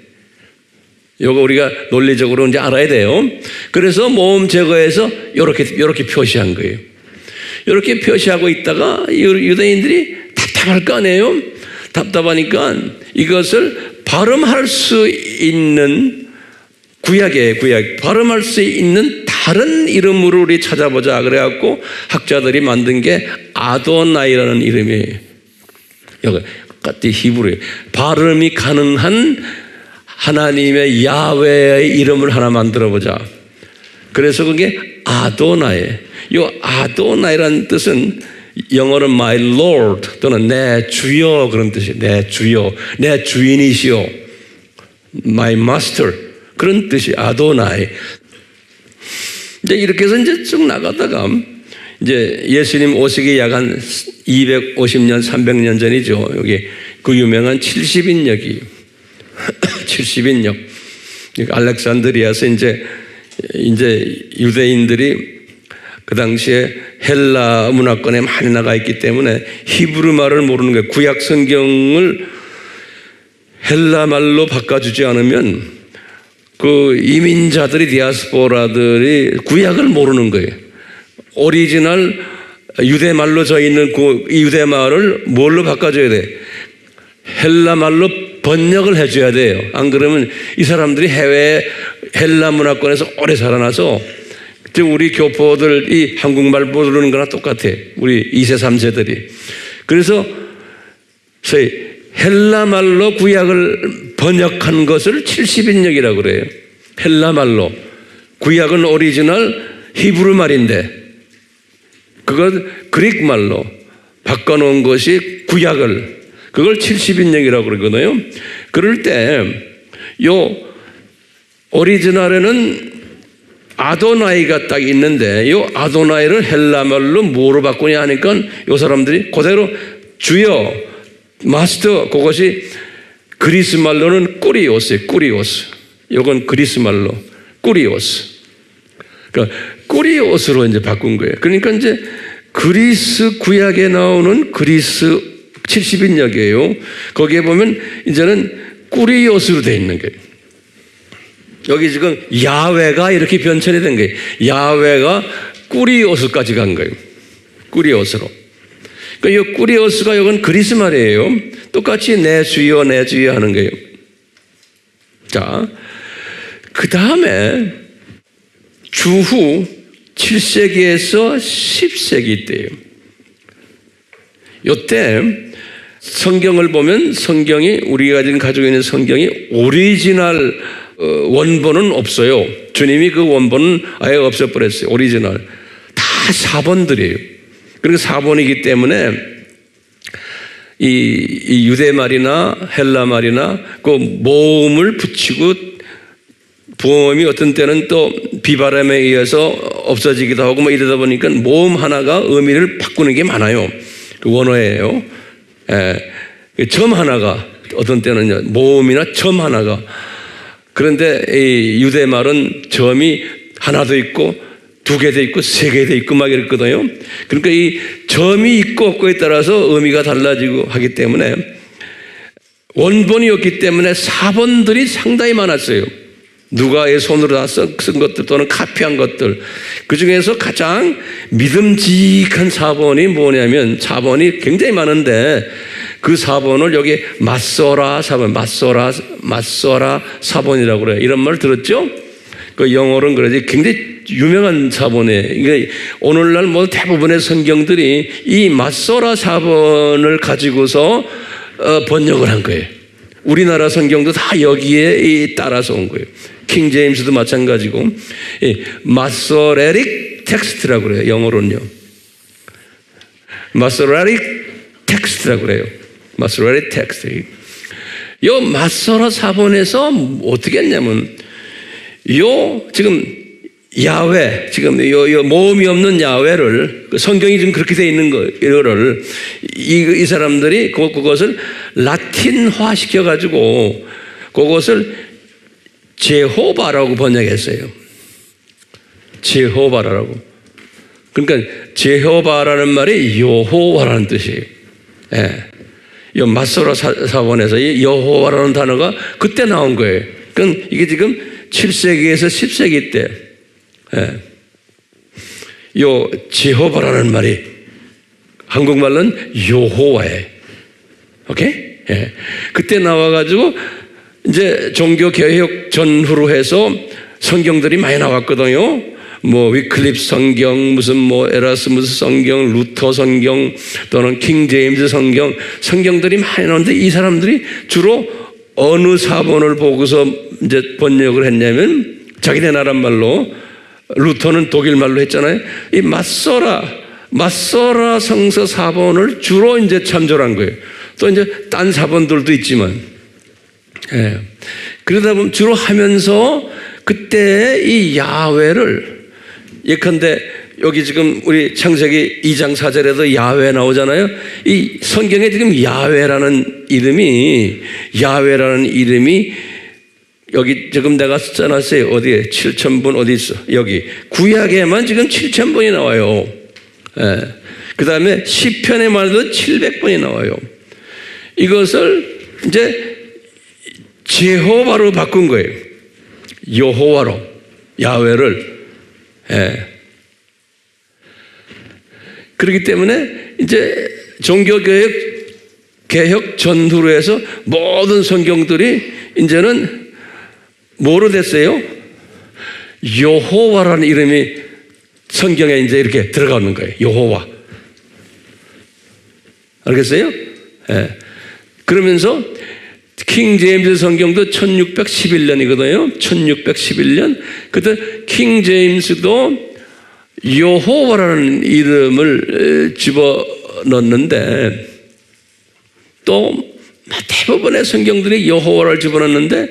이거 우리가 논리적으로 이제 알아야 돼요. 그래서 모음 제거해서 이렇게 표시한 거예요. 이렇게 표시하고 있다가 유대인들이 답답할 거 아니에요? 답답하니까 이것을 발음할 수 있는 구약, 발음할 수 있는 다른 이름으로 우리 찾아보자. 그래갖고 학자들이 만든 게 아도나이라는 이름이에요. 여기 같이 히브리어예요. 발음이 가능한 하나님의 야훼의 이름을 하나 만들어보자. 그래서 그게 아도나이. 이 아도나이라는 뜻은 영어는 my lord 또는 내 주여 그런 뜻이에요. 내 주여, 내 주인이시여, my master 그런 뜻이 아도나이. 이제 이렇게 해서 이제 쭉 나가다가 이제 예수님 오시기 약 한 250년, 300년 전이죠. 여기 그 유명한 70인역이 70인역. 알렉산드리아에서 이제 유대인들이 그 당시에 헬라 문화권에 많이 나가 있기 때문에 히브리 말을 모르는 거예요. 구약 성경을 헬라 말로 바꿔주지 않으면 그 이민자들이 디아스포라들이 구약을 모르는 거예요. 오리지널 유대 말로 져 있는 그 유대 말을 뭘로 바꿔줘야 돼? 헬라 말로 번역을 해줘야 돼요. 안 그러면 이 사람들이 해외 헬라 문화권에서 오래 살아나서 지금 우리 교포들이 한국말 모르는 거나 똑같아. 우리 2세, 3세들이. 그래서 소위 헬라 말로 구약을 번역한 것을 70인역이라고 그래요. 헬라 말로. 구약은 오리지널 히브리 말인데 그걸 그릭 말로 바꿔놓은 것이 구약을 그걸 70인역이라고 그러거든요. 그럴 때 요 오리지널에는 아도나이가 딱 있는데 이 아도나이를 헬라말로 뭐로 바꾸냐 하니까 이 사람들이 그대로 주여, 마스터, 그것이 그리스 말로는 꾸리오스예요. 꾸리오스. 이건 그리스 말로 꾸리오스. 그러니까 꾸리오스로 이제 바꾼 거예요. 그러니까 이제 그리스 구약에 나오는 그리스 70인역이에요. 거기에 보면 이제는 꾸리오스로 되어 있는 거예요. 여기 지금 야훼가 이렇게 변천이 된 거예요. 야훼가 꾸리오스까지 간 거예요. 꾸리오스로. 그러니까 이 꾸리오스가 이건 그리스 말이에요. 똑같이 내 주여 내 주여 하는 거예요. 자, 그 다음에 주후 7세기에서 10세기 때예요. 이때 성경을 보면 성경이 우리가 지금 가지고 있는 성경이 오리지널 원본은 없어요. 주님이 그 원본은 아예 없애버렸어요. 오리지널. 다 사본들이에요. 그리고 사본이기 때문에 이 유대 말이나 헬라 말이나 그 모음을 붙이고 부음이 어떤 때는 또 비바람에 의해서 없어지기도 하고 뭐 이러다 보니까 모음 하나가 의미를 바꾸는 게 많아요. 그 원어예요. 점 하나가 어떤 때는 모음이나 점 하나가. 그런데 이 유대 말은 점이 하나도 있고 두 개도 있고 세 개도 있고 막 이랬거든요. 그러니까 이 점이 있고 없고에 따라서 의미가 달라지고 하기 때문에 원본이 없기 때문에 사본들이 상당히 많았어요. 누가의 손으로 다 쓴 것들 또는 카피한 것들. 그 중에서 가장 믿음직한 사본이 뭐냐면 사본이 굉장히 많은데 그 사본을 여기 맞서라 사본, 맞서라 사본이라고 그래요. 이런 말 들었죠? 그 영어로는 그러지 굉장히 유명한 사본이에요. 그러니까 오늘날 뭐 대부분의 성경들이 이 맞서라 사본을 가지고서 번역을 한 거예요. 우리나라 성경도 다 여기에 따라서 온 거예요. 킹 제임스도 마찬가지고 마소레릭 텍스트라고 그래요. 영어로는요. 마소레릭 텍스트라고 그래요. 마소레릭 텍스트. 요 마소라 사본에서 어떻게 했냐면 지금 야훼, 지금 요 모음이 없는 야훼를 성경이 지금 그렇게 되어 있는 거를 이 사람들이 그것을 라틴화 시켜가지고 그것을 제호바라고 번역했어요. 제호바라고. 그러니까 제호바라는 말이 여호와라는 뜻이에요. 예. 이 마소라 사본에서 이 여호와라는 단어가 그때 나온 거예요. 그러니까 이게 지금 7세기에서 10세기 때, 요 제호바라는 말이 한국말로는 여호와예요. 오케이? 예. 그때 나와가지고 이제 종교 개혁 전후로 해서 성경들이 많이 나왔거든요. 뭐 위클립 성경, 무슨 뭐 에라스무스 성경, 루터 성경, 또는 킹 제임스 성경들이 많이 나오는데 이 사람들이 주로 어느 사본을 보고서 이제 번역을 했냐면 자기네 나라 말로, 루터는 독일 말로 했잖아요. 이 맞서라 성서 사본을 주로 이제 참조한 거예요. 또 이제 딴 사본들도 있지만, 예. 그러다 보면 주로 하면서 그때 이 야훼를 예컨대 여기 지금 우리 창세기 2장 4절에도 야훼 나오잖아요. 이 성경에 지금 야훼라는 이름이 여기 지금 내가 써놨어요. 어디에? 7,000분 어디 있어? 여기. 구약에만 지금 7,000분이 나와요. 예. 그 다음에 시편에만 해도 700분이 나와요. 이것을 이제 제호바로 바꾼 거예요. 여호와로. 야훼를. 예. 그렇기 때문에 이제 종교개혁 전후로 해서 모든 성경들이 이제는 뭐로 됐어요? 여호와라는 이름이 성경에 이제 이렇게 들어가는 거예요. 여호와. 알겠어요? 예. 그러면서 킹 제임스 성경도 1611년이거든요. 1611년. 그때 킹 제임스도 여호와라는 이름을 집어넣는데 또 대부분의 성경들이 여호와를 집어넣는데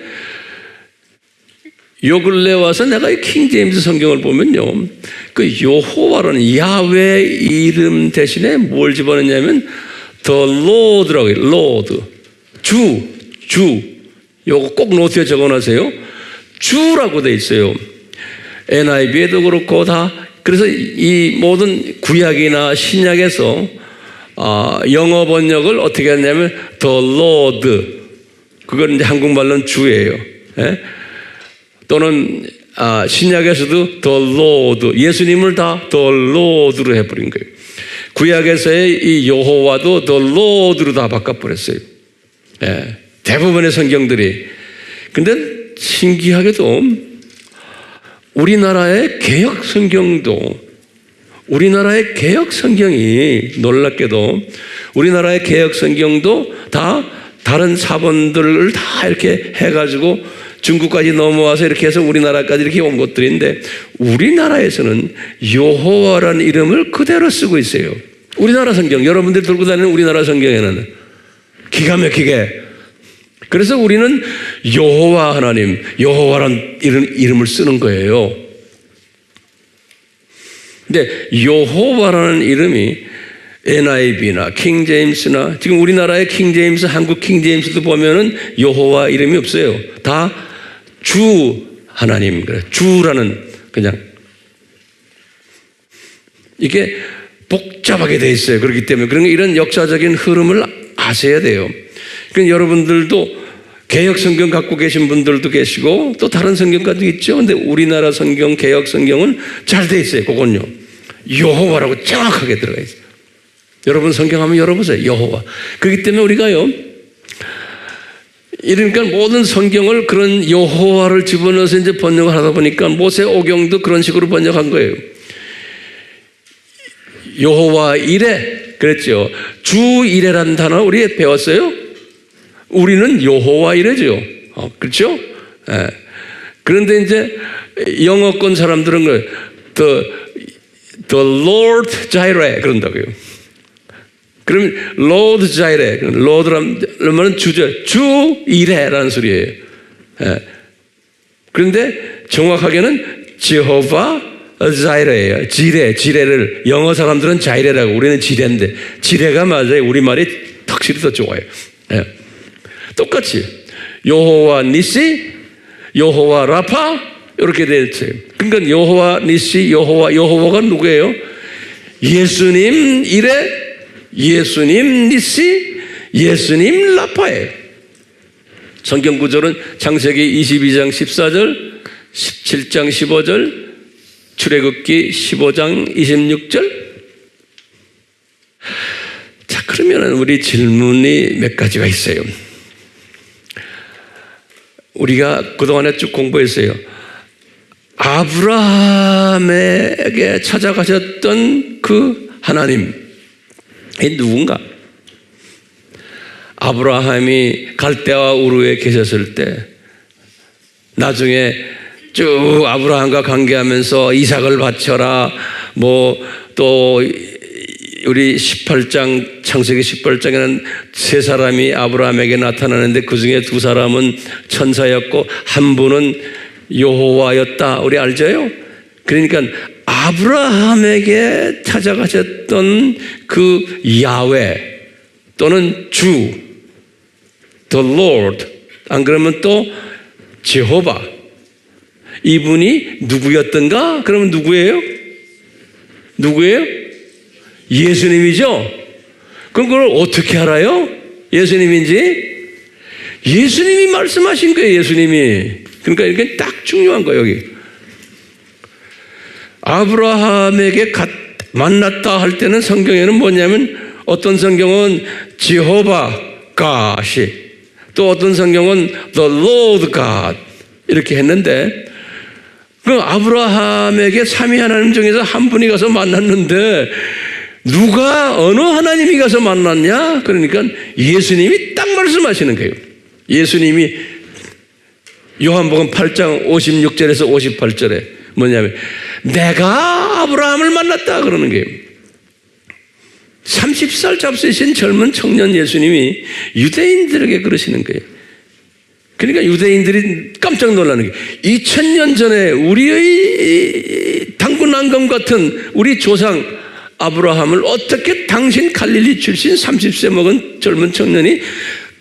요 근래 와서 내가 이 킹 제임스 성경을 보면요. 그 여호와라는 야훼 이름 대신에 뭘 집어넣냐면 The Lord라고 해요. Lord. 주. 요거 꼭 노트에 적어놓으세요. 주라고 돼 있어요. NIV에도 그렇고 다. 그래서 이 모든 구약이나 신약에서 영어 번역을 어떻게 했냐면 The Lord. 그건 이제 한국말로는 주예요. 예? 또는 신약에서도 The Lord. 예수님을 다 The Lord로 해버린 거예요. 구약에서의 이 여호와도 The Lord로 다 바꿔버렸어요. 예. 대부분의 성경들이. 근데 신기하게도 우리나라의 개혁 성경이 놀랍게도 우리나라의 개혁 성경도 다 다른 사본들을 다 이렇게 해가지고 중국까지 넘어와서 이렇게 해서 우리나라까지 이렇게 온 것들인데, 우리나라에서는 여호와라는 이름을 그대로 쓰고 있어요. 우리나라 성경, 여러분들이 들고 다니는 우리나라 성경에는 기가 막히게. 그래서 우리는 여호와 하나님, 여호와라는 이름을 쓰는 거예요. 근데 여호와라는 이름이 NIV나 킹제임스나, 지금 우리나라의 킹제임스, 한국 킹제임스도 보면은 여호와 이름이 없어요. 다 주 하나님, 그래. 주라는, 그냥 이게 복잡하게 돼 있어요. 그렇기 때문에 그런 이런 역사적인 흐름을 아셔야 돼요. 그러니까 여러분들도 개혁 성경 갖고 계신 분들도 계시고 또 다른 성경까지 있죠. 근데 우리나라 성경, 개혁 성경은 잘 돼 있어요. 그건요, 여호와라고 정확하게 들어가 있어요. 여러분 성경 한번 열어보세요. 여호와. 그렇기 때문에 우리가요, 이러니까 모든 성경을 그런 여호와를 집어넣어서 이제 번역을 하다 보니까 모세오경도 그런 식으로 번역한 거예요. 여호와 이레 그랬죠. 주 이레라는 단어 우리 배웠어요? 우리는 여호와 이레죠. 그렇죠? 예. 그런데 이제 영어권 사람들은 the Lord Jireh 그런다고요. 그러면 Lord Jireh, Lord라면 주죠. 주 이레라는 소리예요. 예. 그런데 정확하게는 제호바 자이레예요. 지레를 영어 사람들은 자이레라고, 우리는 지레인데 지레가 맞아요. 우리말이 확실히 더 좋아요. 예. 똑같이 여호와 니시, 여호와 라파 이렇게 되어 있어요. 그러니까 여호와 니시, 여호와가 누구예요? 예수님 이레, 예수님 니시, 예수님 라파예요. 성경 구절은 창세기 22장 14절, 17장 15절, 출애굽기 15장 26절. 자, 그러면 우리 질문이 몇 가지가 있어요. 우리가 그동안에 쭉 공부했어요. 아브라함에게 찾아가셨던 그 하나님, 이 누군가? 아브라함이 갈대아 우르에 계셨을 때 나중에 쭉 아브라함과 관계하면서 이삭을 바쳐라, 뭐 또 우리 18장, 창세기 18장에는 세 사람이 아브라함에게 나타나는데 그 중에 두 사람은 천사였고 한 분은 여호와였다. 우리 알죠요? 그러니까 아브라함에게 찾아가셨던 그 야훼 또는 주, the Lord, 안 그러면 또 제호바, 이분이 누구였던가? 그러면 누구예요? 예수님이죠? 그럼 그걸 어떻게 알아요? 예수님인지? 예수님이 말씀하신 거예요, 예수님이. 그러니까 이게 딱 중요한 거예요, 여기. 아브라함에게 만났다 할 때는 성경에는 뭐냐면, 어떤 성경은 제호바 갓이, 또 어떤 성경은 the Lord God 이렇게 했는데, 그 아브라함에게 삼위 하나님 중에서 한 분이 가서 만났는데 누가 어느 하나님이 가서 만났냐? 그러니까 예수님이 딱 말씀하시는 거예요. 예수님이 요한복음 8장 56절에서 58절에 뭐냐면 내가 아브라함을 만났다 그러는 거예요. 30살 잡수신 젊은 청년 예수님이 유대인들에게 그러시는 거예요. 그러니까 유대인들이 깜짝 놀라는 게 2000년 전에 우리의 당군왕검 같은 우리 조상 아브라함을 어떻게 당신 갈릴리 출신 30세 먹은 젊은 청년이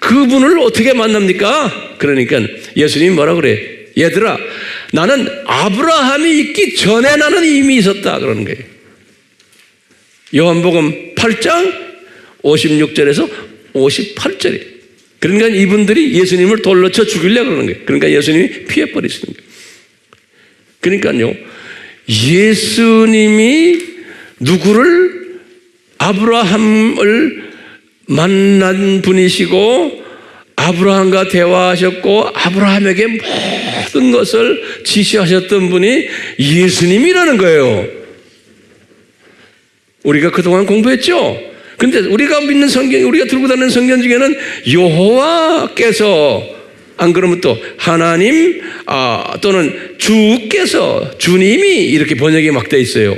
그분을 어떻게 만납니까? 그러니까 예수님이 뭐라 그래? 얘들아, 나는 아브라함이 있기 전에 나는 이미 있었다 그러는 거예요. 요한복음 8장 56절에서 58절이에요. 그러니까 이분들이 예수님을 돌로 쳐 죽이려고 그러는 거예요. 그러니까 예수님이 피해버리시는 거예요. 그러니까요, 예수님이 누구를, 아브라함을 만난 분이시고 아브라함과 대화하셨고 아브라함에게 모든 것을 지시하셨던 분이 예수님이라는 거예요. 우리가 그동안 공부했죠? 근데 우리가 믿는 성경, 우리가 들고 다니는 성경 중에는 여호와께서, 안 그러면 또 하나님 또는 주께서, 주님이 이렇게 번역이 막 돼 있어요.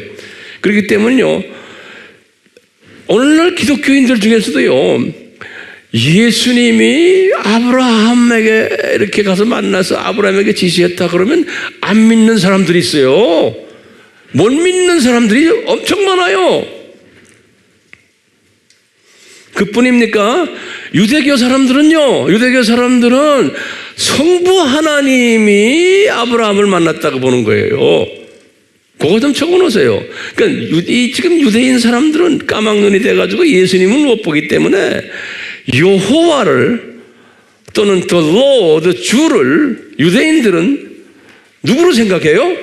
그렇기 때문에요, 오늘날 기독교인들 중에서도요, 예수님이 아브라함에게 이렇게 가서 만나서 아브라함에게 지시했다 그러면 안 믿는 사람들이 있어요. 못 믿는 사람들이 엄청 많아요. 그뿐입니까? 유대교 사람들은 성부 하나님이 아브라함을 만났다고 보는 거예요. 그거 좀 적어놓으세요. 그러니까 지금 유대인 사람들은 까막눈이 돼가지고 예수님을 못 보기 때문에 여호와를 또는 the Lord, 주를 유대인들은 누구로 생각해요?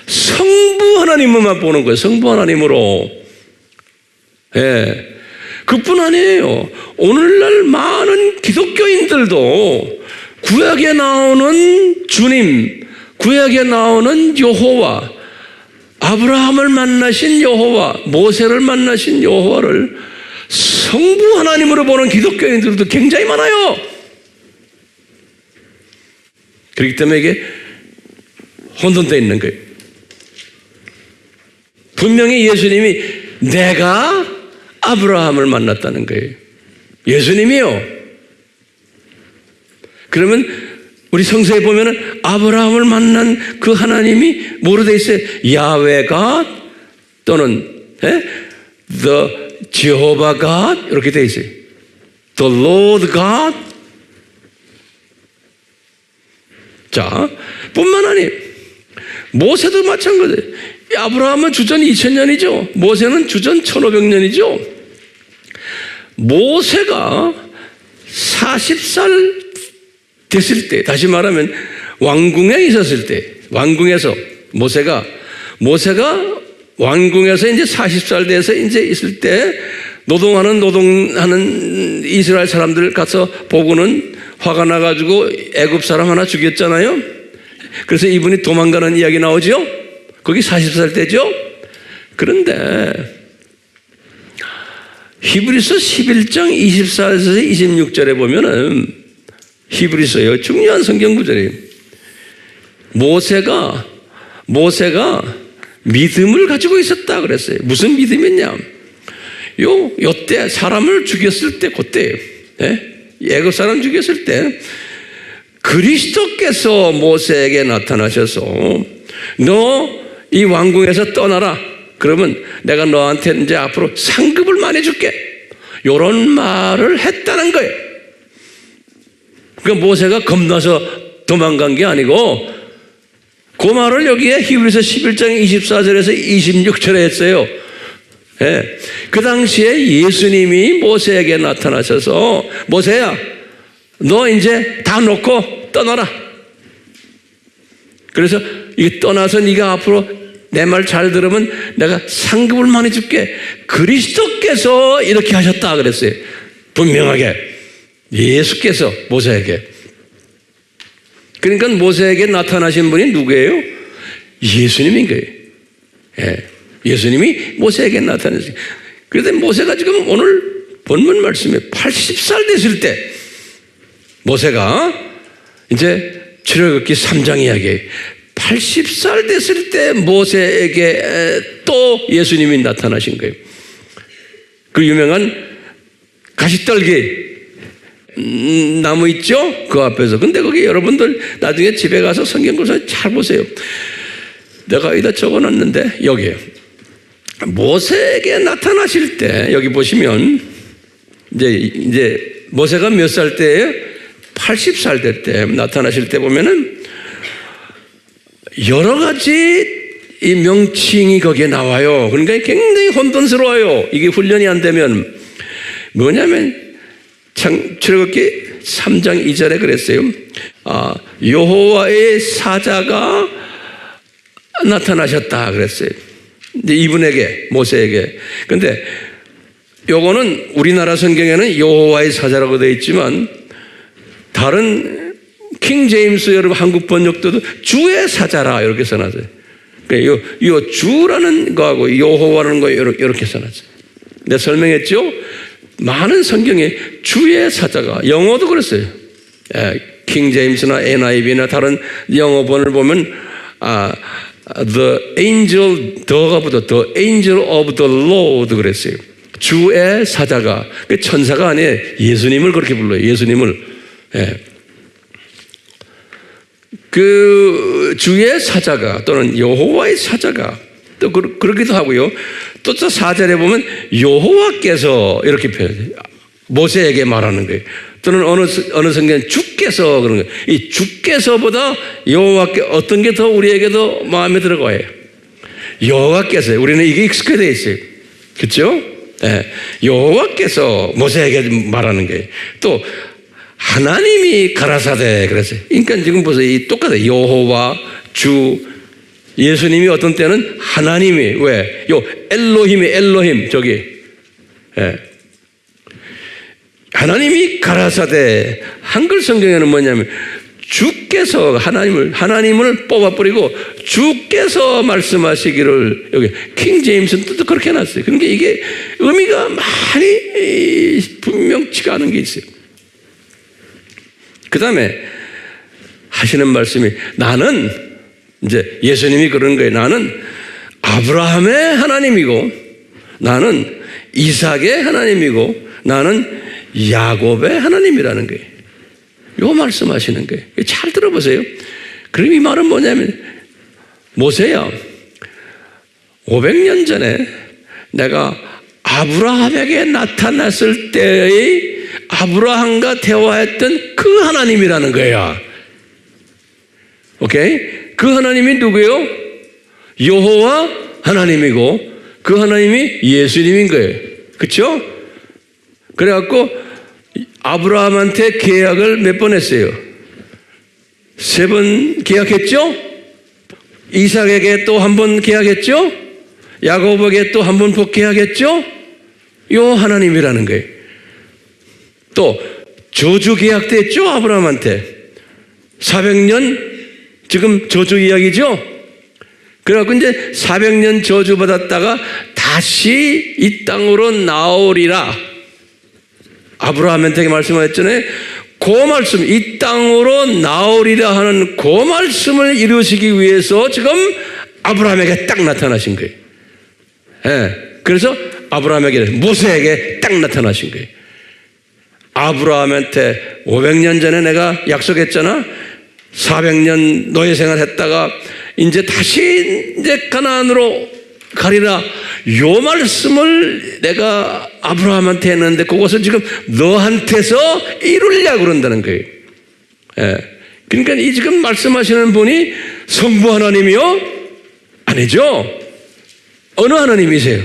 성부 하나님만 보는 거예요. 성부 하나님으로. 예. 그뿐 아니에요. 오늘날 많은 기독교인들도 구약에 나오는 주님, 구약에 나오는 여호와, 아브라함을 만나신 여호와, 모세를 만나신 여호와를 성부 하나님으로 보는 기독교인들도 굉장히 많아요. 그렇기 때문에 이게 혼돈되어 있는 거예요. 분명히 예수님이 내가 아브라함을 만났다는 거예요. 예수님이요. 그러면 우리 성서에 보면은 아브라함을 만난 그 하나님이 뭐로 되어 있어요? 야훼가 또는 the Jehovah God 이렇게 되어 있어요. The Lord God. 자, 뿐만 아니에요. 모세도 마찬가지예요. 아브라함은 주전 2000년이죠. 모세는 주전 1500년이죠. 모세가 40살 됐을 때, 다시 말하면 왕궁에 있었을 때, 왕궁에서 모세가 왕궁에서 이제 40살 돼서 이제 있을 때 노동하는 이스라엘 사람들 가서 보고는 화가 나가지고 애굽 사람 하나 죽였잖아요. 그래서 이분이 도망가는 이야기 나오죠. 거기 40살 때죠. 그런데 히브리서 11장 24에서 26절에 보면은 히브리서요, 중요한 성경 구절이에요. 모세가 믿음을 가지고 있었다 그랬어요. 무슨 믿음이었냐? 요때 사람을 죽였을 때, 그때예요. 애굽 사람 죽였을 때 그리스도께서 모세에게 나타나셔서 너 이 왕궁에서 떠나라. 그러면 내가 너한테 이제 앞으로 상급을 많이 줄게. 이런 말을 했다는 거예요. 그러니까 모세가 겁나서 도망간 게 아니고 그 말을 여기에 히브리서 11장 24절에서 26절에 했어요. 예. 그 당시에 예수님이 모세에게 나타나셔서 모세야, 너 이제 다 놓고 떠나라. 그래서 이 떠나서 네가 앞으로 내 말 잘 들으면 내가 상급을 많이 줄게. 그리스도께서 이렇게 하셨다 그랬어요. 분명하게 예수께서 모세에게. 그러니까 모세에게 나타나신 분이 누구예요? 예수님인 거예요. 예. 예수님이 모세에게 나타났어요. 그런데 모세가 지금 오늘 본문 말씀에 80살 됐을 때 모세가 이제 출애굽기 3장 이야기예요. 80살 됐을 때 모세에게 또 예수님이 나타나신 거예요. 그 유명한 가시떨기 나무 있죠? 그 앞에서. 근데 거기 여러분들 나중에 집에 가서 성경구절 잘 보세요. 내가 여기다 적어놨는데 여기에요. 모세에게 나타나실 때 여기 보시면 이제 모세가 몇 살 때예요? 80살 될 때 나타나실 때 보면은 여러 가지 이 명칭이 거기에 나와요. 그러니까 굉장히 혼돈스러워요. 이게 훈련이 안 되면. 뭐냐면 출애굽기 3장 2절에 그랬어요. 여호와의 사자가 나타나셨다 그랬어요. 이분에게, 모세에게. 근데 요거는 우리나라 성경에는 여호와의 사자라고 되어 있지만 다른 킹 제임스 여러분 한국 번역도 주의 사자라 이렇게 써놨어요. 그러니까 요 주라는 거하고 여호와라는 거 이렇게 써놨어요. 내가 설명했죠? 많은 성경에 주의 사자가, 영어도 그랬어요. 킹 제임스나 NIV나 다른 영어본을 보면 the angel, 더가 붙어 the angel of the Lord 그랬어요. 주의 사자가, 천사가 아니에요. 예수님을 그렇게 불러요. 예수님을. 그 주의 사자가 또는 여호와의 사자가 또 그러기도 하고요. 또 4절에 보면 여호와께서 이렇게 표현해요. 모세에게 말하는 거예요. 또는 어느 성경은 주께서 그런 거예요. 이 주께서보다 여호와께 어떤 게 더 우리에게도 마음에 들어가요. 여호와께서, 우리는 이게 익숙해져 있어요. 그렇죠? 여호와께서 모세에게 말하는 거예요. 또 하나님이 가라사대 그랬어요. 그러니까 지금 보세요. 이 똑같아요. 여호와, 주, 예수님이 어떤 때는 하나님이, 왜? 엘로힘, 저기. 하나님이 가라사대. 한글 성경에는 뭐냐면 주께서 하나님을 뽑아버리고 주께서 말씀하시기를, 여기 킹 제임스는 또 그렇게 해놨어요. 그러니까 이게 의미가 많이 분명치가 않은 게 있어요. 그 다음에 하시는 말씀이, 나는, 이제 예수님이 그런 거예요. 나는 아브라함의 하나님이고, 나는 이삭의 하나님이고, 나는 야곱의 하나님이라는 거예요. 요 말씀하시는 거예요. 잘 들어보세요. 그럼 이 말은 뭐냐면, 모세야, 500년 전에 내가 아브라함에게 나타났을 때의 아브라함과 대화했던 그 하나님이라는 거야. 오케이? 그 하나님이 누구예요? 여호와 하나님이고, 그 하나님이 예수님인 거예요. 그렇죠? 그래갖고 아브라함한테 계약을 몇 번 했어요? 3번 계약했죠? 이삭에게 또 한 번 계약했죠? 야곱에게 또 한 번 계약했죠? 요 하나님이라는 거예요. 또 저주 계약도 했죠? 아브라함한테 400년 지금 저주 이야기죠? 그래갖고 이제 400년 저주 받았다가 다시 이 땅으로 나오리라 아브라함한테 말씀하셨잖아요. 그 말씀, 이 땅으로 나오리라 하는 그 말씀을 이루시기 위해서 지금 아브라함에게 딱 나타나신 거예요. 그래서 아브라함에게, 모세에게 딱 나타나신 거예요. 아브라함한테 500년 전에 내가 약속했잖아. 400년 노예 생활 했다가 이제 다시 이제 가나안으로 가리라. 요 말씀을 내가 아브라함한테 했는데 그것을 지금 너한테서 이루려고 그런다는 거예요. 그러니까 이 지금 말씀하시는 분이 성부 하나님이요? 아니죠. 어느 하나님이세요?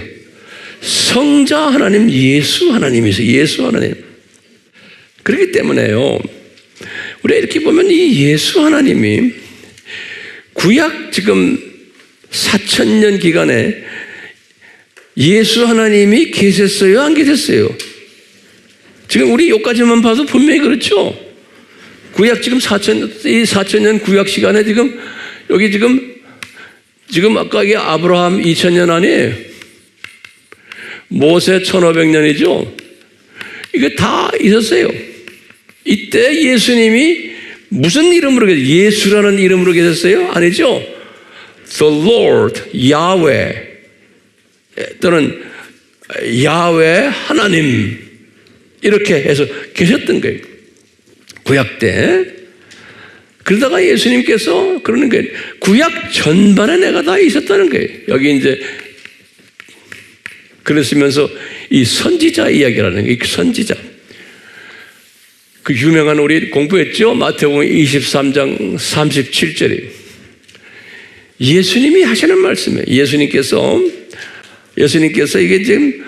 성자 하나님, 예수 하나님이세요. 예수 하나님. 그렇기 때문에요, 우리가 이렇게 보면 이 예수 하나님이 구약 지금 4000년 기간에 예수 하나님이 계셨어요? 안 계셨어요? 지금 우리 여기까지만 봐도 분명히 그렇죠? 구약 지금 4000년 구약 시간에 지금 여기 지금 아까 이게 아브라함 2000년 아니에요? 모세 1500년이죠? 이게 다 있었어요. 이때 예수님이 무슨 이름으로 계셨어요? 예수라는 이름으로 계셨어요? 아니죠? The Lord, 야훼 또는 야훼 하나님 이렇게 해서 계셨던 거예요. 구약 때. 그러다가 예수님께서 그러는 거예요. 구약 전반에 내가 다 있었다는 거예요. 여기 이제 그랬으면서 이 선지자 이야기라는 거예요. 선지자. 그 유명한 우리 공부했죠? 마태복음 23장 37절에 예수님이 하시는 말씀이에요. 예수님께서 이게 지금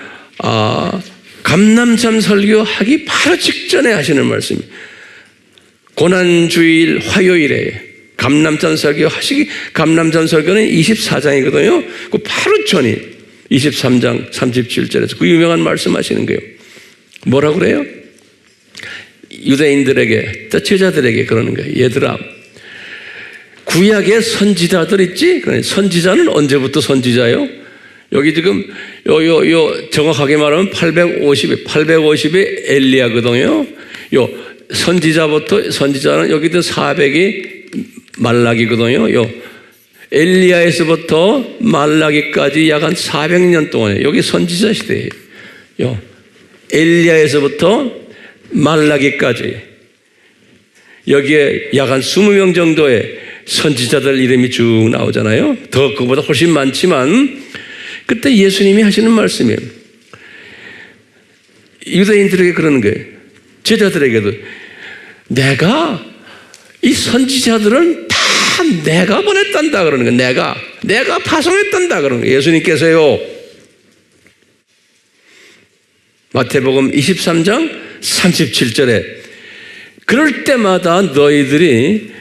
감람산 설교하기 바로 직전에 하시는 말씀이에요. 고난주일 화요일에 감람산 설교는 24장이거든요. 그 바로 전이 23장 37절에서 그 유명한 말씀 하시는 거예요. 뭐라고 그래요? 유대인들에게, 또 제자들에게 그러는 거예요. 얘들아, 구약의 선지자들 있지? 선지자는 언제부터 선지자예요? 여기 지금 정확하게 말하면 850이 엘리야거든요. 선지자는 여기도 400이 말라기거든요. 엘리야에서부터 말라기까지 약 한 400년 동안에 여기 선지자 시대예요. 엘리야에서부터 말라기까지 여기에 약 한 20명 정도의 선지자들 이름이 쭉 나오잖아요. 더 그보다 훨씬 많지만 그때 예수님이 하시는 말씀이에요. 유대인들에게 그러는 거예요. 제자들에게도 내가 이 선지자들은 다 내가 보냈단다 그러는 거예요. 내가 파송했단다 그러는 거예요. 예수님께서요. 마태복음 23장 37절에 그럴 때마다 너희들이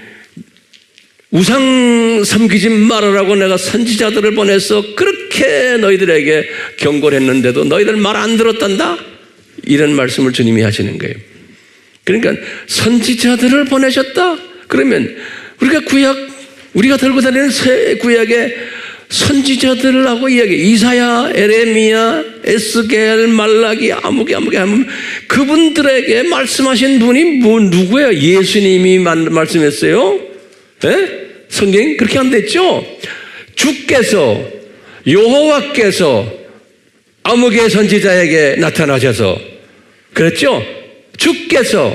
우상 섬기지 말으라고 내가 선지자들을 보내서 그렇게 너희들에게 경고를 했는데도 너희들 말 안 들었단다? 이런 말씀을 주님이 하시는 거예요. 그러니까 선지자들을 보내셨다? 그러면 우리가 들고 다니는 새 구약의 선지자들하고 이사야, 에레미야, 에스겔, 말라기, 아무개 하면 그분들에게 말씀하신 분이 누구예요? 예수님이 말씀했어요? 네? 성경이 그렇게 안 됐죠? 주께서, 여호와께서 아무개 선지자에게 나타나셔서 그랬죠? 주께서,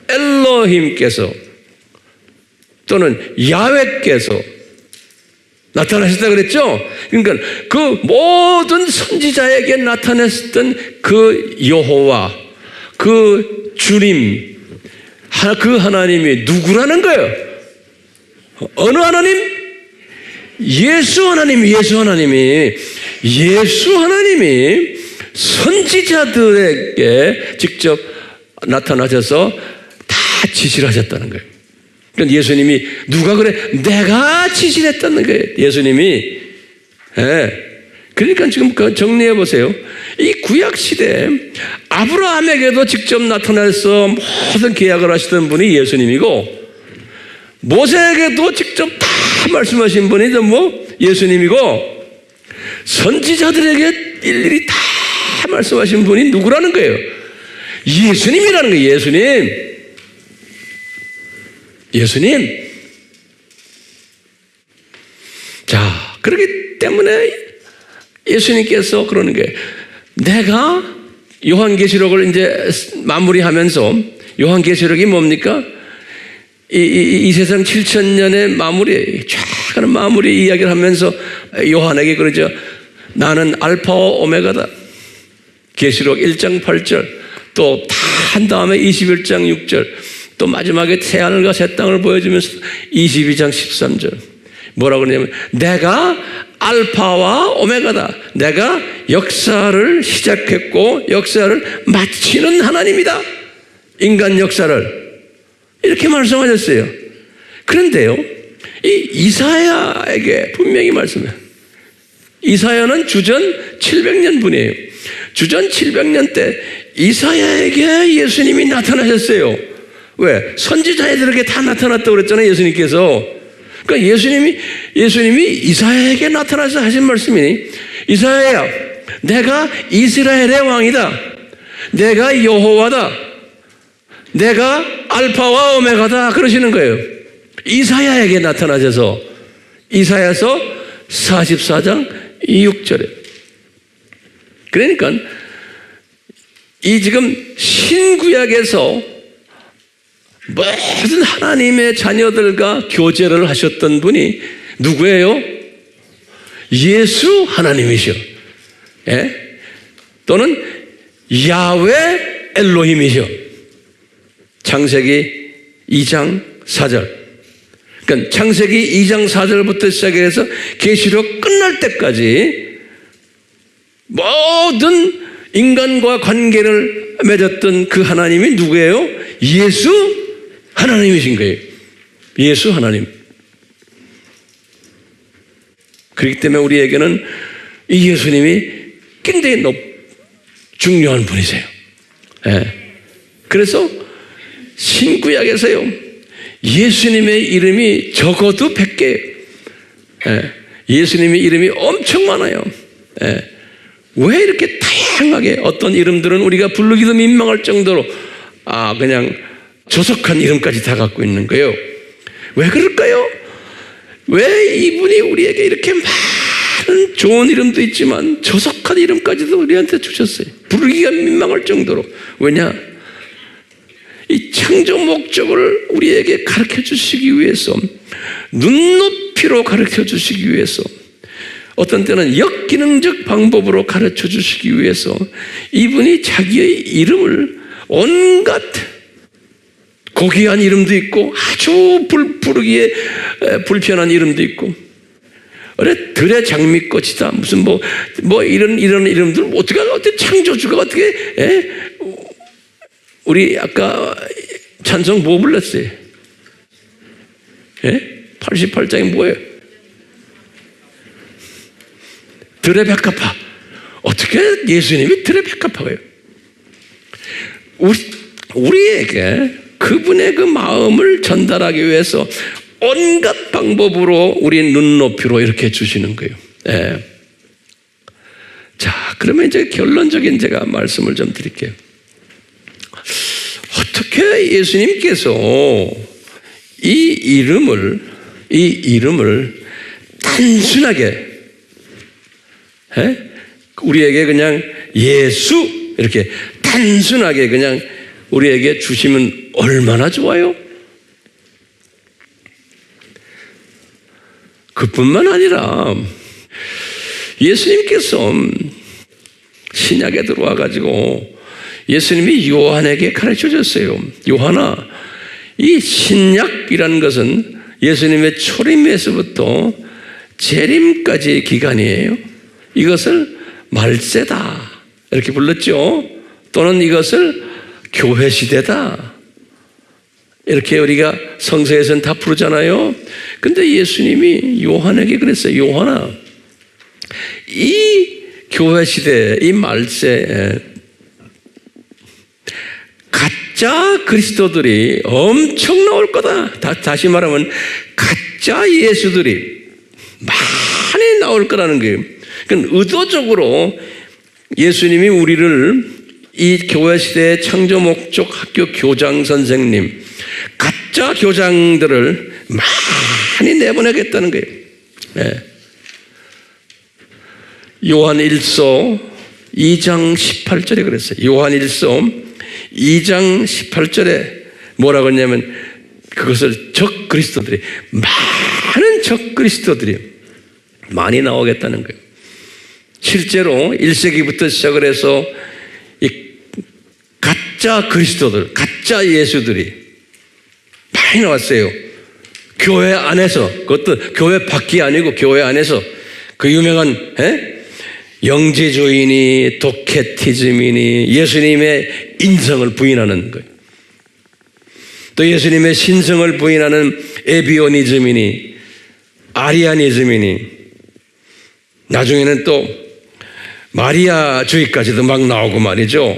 엘로힘께서 또는 야훼께서 나타나셨다 그랬죠? 그러니까 그 모든 선지자에게 나타냈던 그 여호와, 그 주님, 그 하나님이 누구라는 거예요? 어느 하나님? 예수 하나님이 선지자들에게 직접 나타나셔서 다 지시를 하셨다는 거예요. 그러니까 예수님이 누가 그래? 내가 지시를 했다는 거예요. 예수님이. 그러니까 지금 정리해 보세요. 이 구약 시대에 아브라함에게도 직접 나타나서 모든 계약을 하시던 분이 예수님이고 모세에게도 직접 다 말씀하신 분이 예수님이고 선지자들에게 일일이 다 말씀하신 분이 누구라는 거예요? 예수님이라는 거예요. 예수님. 자, 그렇기 때문에 예수님께서 그러는 거예요. 내가 요한계시록을 이제 마무리하면서 요한계시록이 뭡니까? 이 세상 7,000년의 마무리, 쫙 마무리 이야기를 하면서 요한에게 그러죠. 나는 알파와 오메가다. 계시록 1장 8절, 또 다 한 다음에 21장 6절, 또 마지막에 새하늘과 새 땅을 보여주면서 22장 13절. 뭐라고 그러냐면 내가 알파와 오메가다. 내가 역사를 시작했고 역사를 마치는 하나님이다. 인간 역사를. 이렇게 말씀하셨어요. 그런데요, 이 이사야에게 분명히 말씀해요. 이사야는 주전 700년 분이에요. 주전 700년 때 이사야에게 예수님이 나타나셨어요. 왜? 선지자들에게 다 나타났다고 그랬잖아요, 예수님께서. 그러니까 예수님이 이사야에게 나타나서 하신 말씀이니, 이사야야, 내가 이스라엘의 왕이다. 내가 여호와다. 내가 알파와 오메가다. 그러시는 거예요. 이사야에게 나타나셔서 이사야서 44장 6절에. 그러니까 이 지금 신구약에서 모든 하나님의 자녀들과 교제를 하셨던 분이 누구예요? 예수 하나님이시오. 예? 또는 야훼 엘로힘이시오. 창세기 2장 4절. 그러니까 창세기 2장 4절부터 시작해서 계시록 끝날 때까지 모든 인간과 관계를 맺었던 그 하나님이 누구예요? 예수 하나님이신 거예요. 예수 하나님. 그렇기 때문에 우리에게는 이 예수님이 굉장히 중요한 분이세요. 예. 그래서 신구약에서요, 예수님의 이름이 적어도 100개예요. 예. 예수님의 이름이 엄청 많아요. 왜 이렇게 다양하게 어떤 이름들은 우리가 부르기도 민망할 정도로 그냥 조속한 이름까지 다 갖고 있는 거예요. 왜 그럴까요? 왜 이분이 우리에게 이렇게 많은 좋은 이름도 있지만 조속한 이름까지도 우리한테 주셨어요? 부르기가 민망할 정도로. 왜냐? 이 창조 목적을 우리에게 가르쳐 주시기 위해서, 눈높이로 가르쳐 주시기 위해서, 어떤 때는 역기능적 방법으로 가르쳐 주시기 위해서 이분이 자기의 이름을 온갖 고귀한 이름도 있고 아주 부르기에 불편한 이름도 있고, 그래 들의 장미꽃이다 무슨 뭐 이런 이름들 어떻게 창조주가 어떻게 우리 아까 찬송 뭐 불렀어요? 88장이 뭐예요? 들의 백합화. 어떻게 예수님이 들의 백합화예요? 우리에게 그분의 그 마음을 전달하기 위해서 온갖 방법으로 우리 눈높이로 이렇게 주시는 거예요. 자, 그러면 이제 결론적인 제가 말씀을 좀 드릴게요. 어떻게 예수님께서 이 이름을 단순하게 우리에게 그냥 예수 이렇게 단순하게 그냥 우리에게 주시면 얼마나 좋아요? 그뿐만 아니라 예수님께서 신약에 들어와 가지고 예수님이 요한에게 가르쳐 줬어요. 요한아, 이 신약이라는 것은 예수님의 초림에서부터 재림까지의 기간이에요. 이것을 말세다 이렇게 불렀죠. 또는 이것을 교회 시대다 이렇게 우리가 성서에서는 다 부르잖아요. 근데 예수님이 요한에게 그랬어요. 요한아, 이 교회 시대, 이 말세 가짜 그리스도들이 엄청 나올 거다. 다시 말하면 가짜 예수들이 많이 나올 거라는 거예요. 그러니까 의도적으로 예수님이 우리를 이 교회 시대의 창조 목적 학교 교장 선생님, 가짜 교장들을 많이 내보내겠다는 거예요. 요한 1서 2장 18절에 그랬어요. 요한 1서 2장 18절에 뭐라고 했냐면 그것을 적 그리스도들이, 많은 적 그리스도들이 많이 나오겠다는 거예요. 실제로 1세기부터 시작을 해서 이 가짜 그리스도들, 가짜 예수들이 많이 나왔어요. 교회 안에서, 그것도 교회 밖이 아니고 교회 안에서 그 유명한 영지주의니 도케티즘이니 예수님의 인성을 부인하는 거예요. 또 예수님의 신성을 부인하는 에비오니즘이니 아리아니즘이니 나중에는 또 마리아주의까지도 막 나오고 말이죠.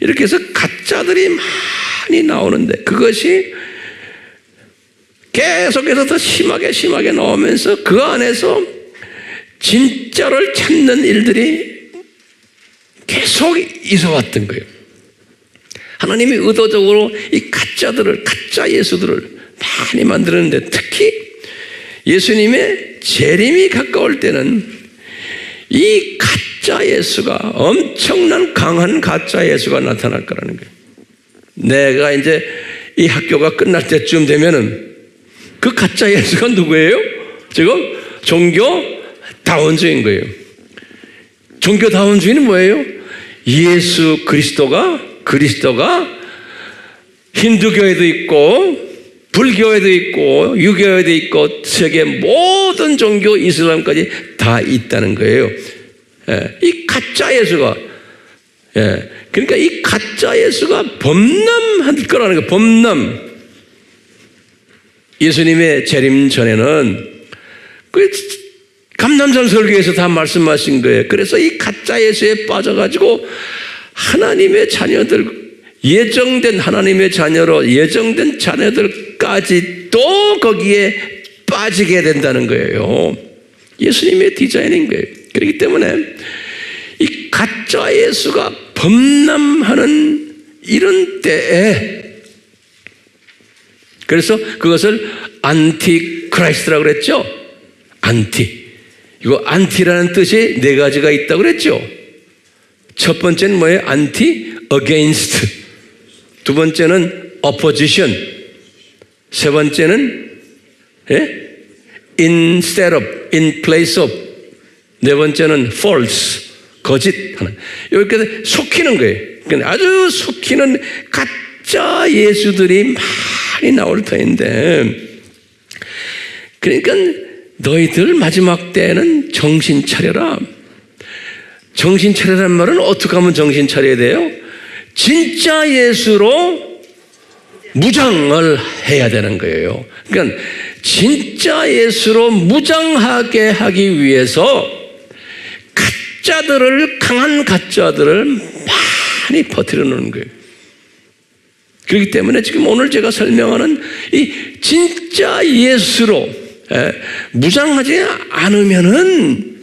이렇게 해서 가짜들이 많이 나오는데 그것이 계속해서 더 심하게 나오면서 그 안에서 진짜를 찾는 일들이 계속 있어왔던 거예요. 하나님이 의도적으로 이 가짜 예수들을 많이 만드는데 특히 예수님의 재림이 가까울 때는 이 가짜 예수가, 엄청난 강한 가짜 예수가 나타날 거라는 거예요. 내가 이제 이 학교가 끝날 때쯤 되면은 그 가짜 예수가 누구예요? 지금 종교다원주의인 거예요. 종교다원주의는 뭐예요? 예수 그리스도가 힌두교에도 있고 불교에도 있고 유교에도 있고 세계 모든 종교 이슬람까지 다 있다는 거예요. 이 가짜 예수가, 그러니까 이 가짜 예수가 범람할 거라는 거예요. 범람. 예수님의 재림 전에는 그 감남산 설교에서 다 말씀하신 거예요. 그래서 이 가짜 예수에 빠져가지고 하나님의 자녀들, 예정된 하나님의 자녀로 예정된 자녀들까지 또 거기에 빠지게 된다는 거예요. 예수님의 디자인인 거예요. 그렇기 때문에 가짜 예수가 범람하는 이런 때에, 그래서 그것을 안티크라이스트라고 그랬죠. 안티. 이거 안티라는 뜻이 네 가지가 있다고 그랬죠. 첫 번째는 뭐예요? 안티, against. 두 번째는 opposition. 세 번째는 instead of, in place of. 네 번째는 false, 거짓 하나. 여기까지 속이는 거예요. 그러니까 아주 속이는 가짜 예수들이 많이 나올 터인데, 그러니까 너희들 마지막 때는 정신 차려라. 정신 차려란 말은 어떻게 하면 정신 차려야 돼요? 진짜 예수로 무장을 해야 되는 거예요. 그러니까 진짜 예수로 무장하게 하기 위해서 가짜들을, 강한 가짜들을 많이 퍼뜨려 놓는 거예요. 그렇기 때문에 지금 오늘 제가 설명하는 이 진짜 예수로 무장하지 않으면은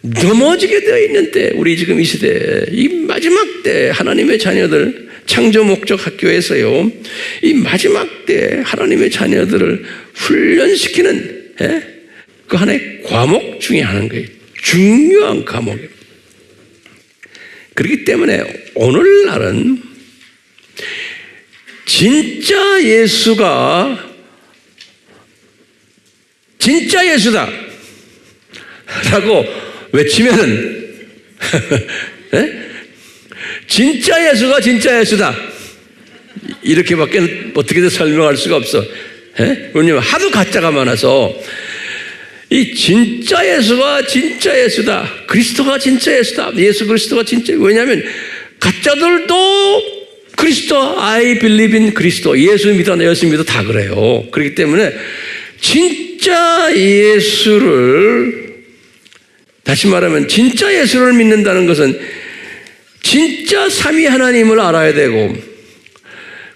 넘어지게 되어 있는 때, 우리 지금 이 시대, 이 마지막 때 하나님의 자녀들, 창조 목적 학교에서요, 이 마지막 때 하나님의 자녀들을 훈련시키는 그 하나의 과목 중에 하나인 거예요. 중요한 과목이에요. 그렇기 때문에 오늘날은 진짜 예수가 진짜 예수다 라고 외치면은 진짜 예수가 진짜 예수다 이렇게밖에 어떻게든 설명할 수가 없어. 왜냐면 하도 가짜가 많아서 이 진짜 예수가 진짜 예수다, 그리스도가 진짜 예수다, 예수 그리스도가 진짜. 왜냐하면 가짜들도 그리스도, I believe in 그리스도, 예수 믿어, 예수 믿어 다 그래요. 그렇기 때문에 진짜 예수를, 다시 말하면 진짜 예수를 믿는다는 것은 진짜 삼위 하나님을 알아야 되고,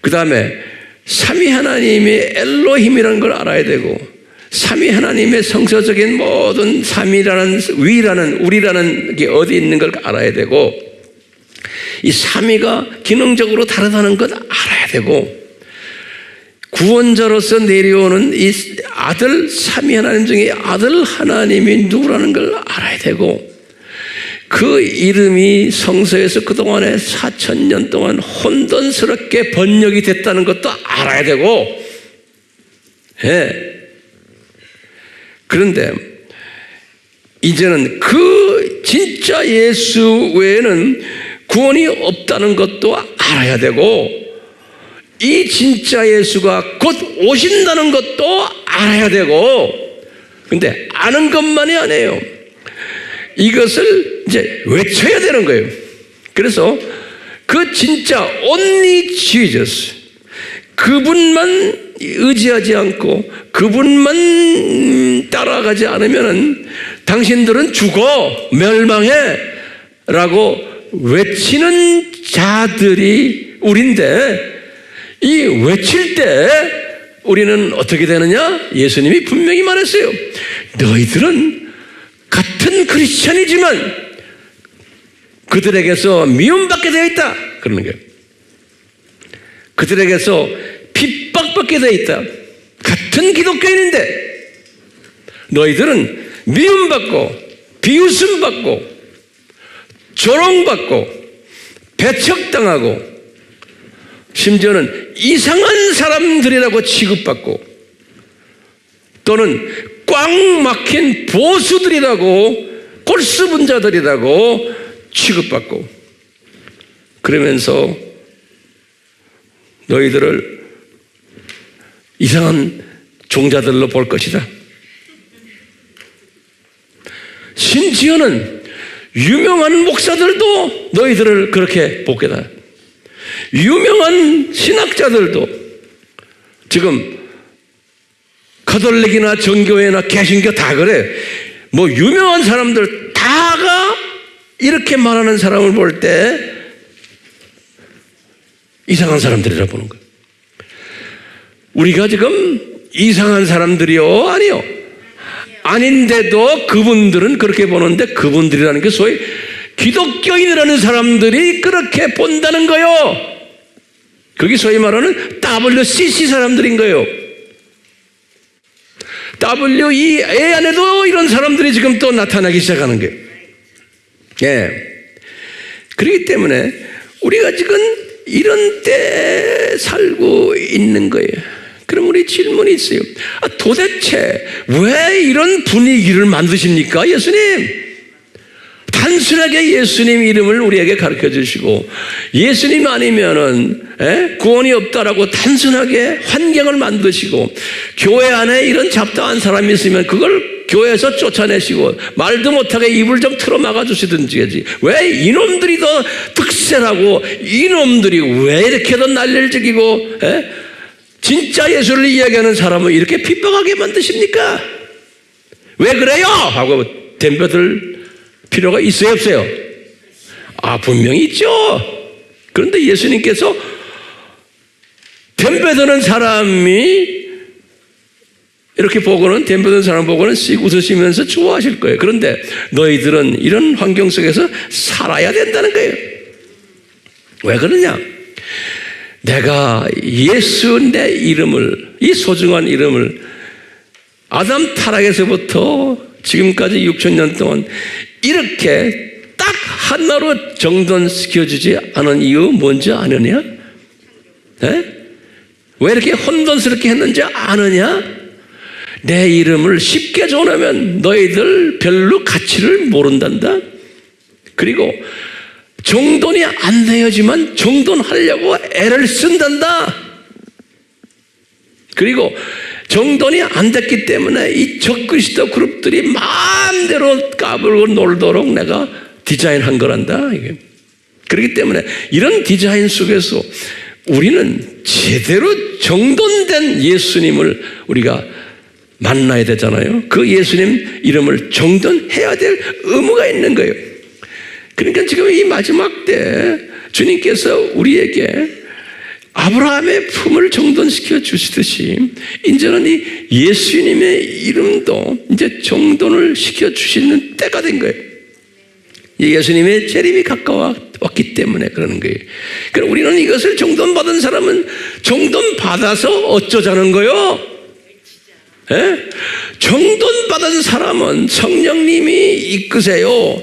그 다음에 삼위 하나님이 엘로힘이라는 걸 알아야 되고, 삼위 하나님의 성서적인 모든 삼위라는, 위라는, 우리라는 게 어디 있는 걸 알아야 되고, 이 삼위가 기능적으로 다르다는 것 알아야 되고, 구원자로서 내려오는 이 아들, 삼위 하나님 중에 아들 하나님이 누구라는 걸 알아야 되고, 그 이름이 성서에서 그동안에 4,000년 동안 혼돈스럽게 번역이 됐다는 것도 알아야 되고, 그런데 이제는 그 진짜 예수 외에는 구원이 없다는 것도 알아야 되고, 이 진짜 예수가 곧 오신다는 것도 알아야 되고, 근데 아는 것만이 아니에요. 이것을 이제 외쳐야 되는 거예요. 그래서 그 진짜 only Jesus, 그분만 의지하지 않고 그분만 따라가지 않으면은 당신들은 죽어, 멸망해 라고 외치는 자들이 우리인데, 이 외칠 때 우리는 어떻게 되느냐? 예수님이 분명히 말했어요. 너희들은 같은 크리스찬이지만 그들에게서 미움받게 되어 있다 그러는 거예요. 그들에게서 핍박받게 되어 있다. 같은 기독교인인데 너희들은 미움받고 비웃음받고 조롱받고 배척당하고 심지어는 이상한 사람들이라고 취급받고 또는 꽉 막힌 보수들이라고, 골수분자들이라고 취급받고, 그러면서 너희들을 이상한 종자들로 볼 것이다. 심지어는 유명한 목사들도 너희들을 그렇게 볼 거다. 유명한 신학자들도, 지금 가톨릭이나 정교회나 개신교 다 그래. 뭐 유명한 사람들 다가 이렇게 말하는 사람을 볼 때 이상한 사람들이라 보는 거예요. 우리가 지금 이상한 사람들이요? 아니요. 아닌데도 그분들은 그렇게 보는데, 그분들이라는 게 소위 기독교인이라는 사람들이 그렇게 본다는 거요. 그게 소위 말하는 WCC 사람들인 거예요. WEA 안에도 이런 사람들이 지금 또 나타나기 시작하는 거예요. 예. 그렇기 때문에 우리가 지금 이런 때 살고 있는 거예요. 그럼 우리 질문이 있어요. 도대체 왜 이런 분위기를 만드십니까, 예수님? 단순하게 예수님 이름을 우리에게 가르쳐 주시고 예수님 아니면은 구원이 없다라고 단순하게 환경을 만드시고 교회 안에 이런 잡다한 사람이 있으면 그걸 교회에서 쫓아내시고 말도 못하게 입을 좀 틀어 막아 주시든지 왜 이놈들이 더 득세라고 이놈들이 왜 이렇게 더 난리를 즐기고 진짜 예수를 이야기하는 사람을 이렇게 핍박하게 만드십니까? 왜 그래요? 하고 덤벼들 필요가 있어요, 없어요? 분명히 있죠. 그런데 예수님께서 덤벼드는 사람이 이렇게 보고는 덤벼드는 사람 보고는 씩 웃으시면서 좋아하실 거예요. 그런데 너희들은 이런 환경 속에서 살아야 된다는 거예요. 왜 그러냐? 내가 예수 내 이름을, 이 소중한 이름을 아담 타락에서부터 지금까지 6,000년 동안 이렇게 딱 하나로 정돈시켜주지 않은 이유 뭔지 아느냐? 왜 이렇게 혼돈스럽게 했는지 아느냐? 내 이름을 쉽게 전하면 너희들 별로 가치를 모른단다. 그리고 정돈이 안 되어지만 정돈하려고 애를 쓴단다. 그리고 정돈이 안 됐기 때문에 이 적그리스도 그룹들이 마음대로 까불고 놀도록 내가 디자인한 거란다. 이게. 그렇기 때문에 이런 디자인 속에서 우리는 제대로 정돈된 예수님을 우리가 만나야 되잖아요. 그 예수님 이름을 정돈해야 될 의무가 있는 거예요. 그러니까 지금 이 마지막 때 주님께서 우리에게 아브라함의 품을 정돈시켜 주시듯이 이제는 이 예수님의 이름도 이제 정돈을 시켜 주시는 때가 된 거예요. 예수님의 재림이 가까웠기 때문에 그러는 거예요. 그럼 우리는 이것을 정돈받은 사람은 정돈받아서 어쩌자는 거요? 정돈받은 사람은 성령님이 이끄세요.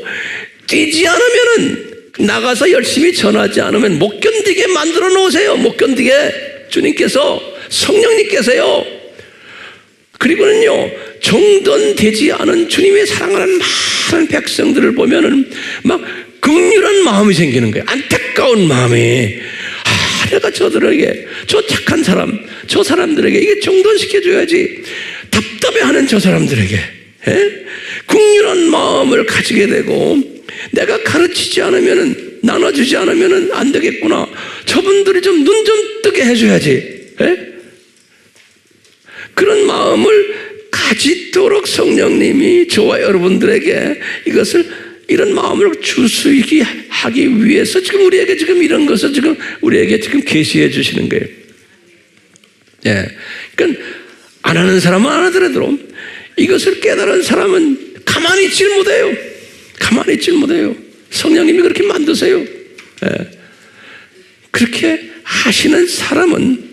뛰지 않으면은 나가서 열심히 전하지 않으면 못 견디게 만들어 놓으세요. 못 견디게 주님께서 성령님께서요. 그리고는요 정돈되지 않은 주님의 사랑하는 많은 백성들을 보면은 막 긍휼한 마음이 생기는 거예요. 안타까운 마음이 내가 저들에게 저 착한 사람 저 사람들에게 이게 정돈시켜줘야지 답답해하는 저 사람들에게 긍휼한 마음을 가지게 되고 내가 가르치지 않으면은 나눠주지 않으면은 안 되겠구나. 저분들이 좀 눈 좀 뜨게 해줘야지. 그런 마음을 가지도록 성령님이 저와 여러분들에게 이런 마음을 줄 수 있게 하기 위해서 지금 우리에게 지금 이런 것을 지금 우리에게 지금 계시해 주시는 거예요. 그러니까 안 하는 사람은 안 하더라도 이것을 깨달은 사람은 가만히 있질 못해요. 가만히 있질 못해요. 성령님이 그렇게 만드세요. 그렇게 하시는 사람은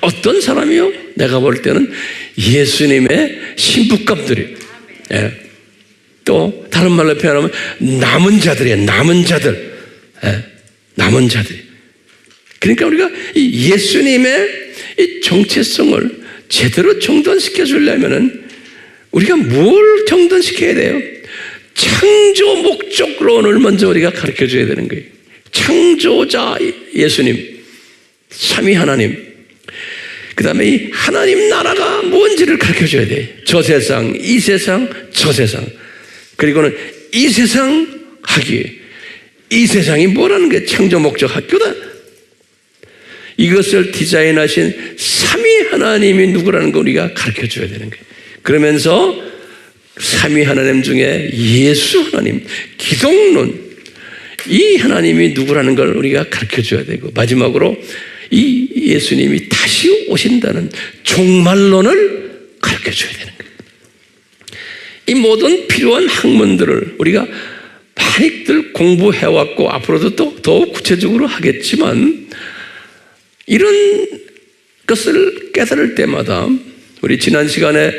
어떤 사람이요? 내가 볼 때는 예수님의 신부감들이에요. 또 다른 말로 표현하면 남은 자들이에요. 남은 자들. 남은 자들. 그러니까 우리가 이 예수님의 이 정체성을 제대로 정돈시켜 주려면은 우리가 뭘 정돈시켜야 돼요? 창조 목적론을 먼저 우리가 가르쳐 줘야 되는 거예요. 창조자 예수님, 삼위 하나님, 그 다음에 이 하나님 나라가 뭔지를 가르쳐 줘야 돼요. 저 세상, 이 세상, 저 세상. 그리고는 이 세상 학위, 이 세상이 뭐라는 게 창조 목적 학교다. 이것을 디자인하신 삼위 하나님이 누구라는 거 우리가 가르쳐 줘야 되는 거예요. 그러면서 삼위 하나님 중에 예수 하나님, 기독론, 이 하나님이 누구라는 걸 우리가 가르쳐 줘야 되고 마지막으로 이 예수님이 다시 오신다는 종말론을 가르쳐 줘야 되는 거예요. 이 모든 필요한 학문들을 우리가 많이들 공부해왔고 앞으로도 또 더욱 구체적으로 하겠지만 이런 것을 깨달을 때마다 우리 지난 시간에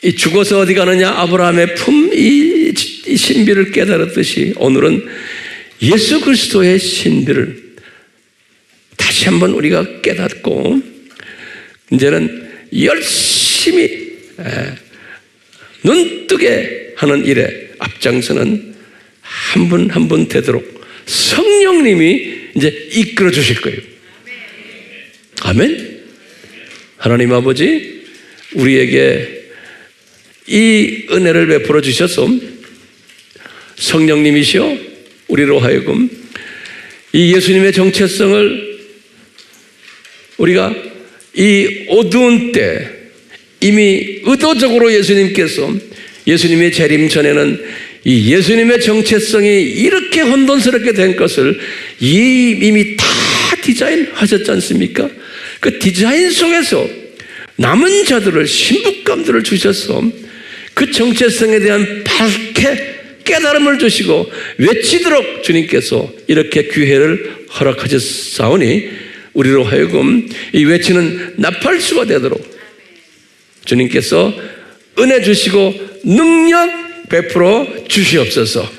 이 죽어서 어디 가느냐 아브라함의 품 이 신비를 깨달았듯이 오늘은 예수 그리스도의 신비를 다시 한번 우리가 깨닫고 이제는 열심히 눈뜨게 하는 일에 앞장서는 한 분 한 분 되도록 성령님이 이제 이끌어 주실 거예요. 아멘. 하나님 아버지 우리에게 이 은혜를 베풀어 주셔서 성령님이시여 우리로 하여금 이 예수님의 정체성을 우리가 이 어두운 때 이미 의도적으로 예수님의 재림 전에는 이 예수님의 정체성이 이렇게 혼돈스럽게 된 것을 이미 다 디자인하셨지 않습니까? 그 디자인 속에서 남은 자들을 신부감들을 주셔서 그 정체성에 대한 밝게 깨달음을 주시고 외치도록 주님께서 이렇게 기회를 허락하셨사오니 우리로 하여금 이 외치는 나팔수가 되도록 주님께서 은혜 주시고 능력 베풀어 주시옵소서.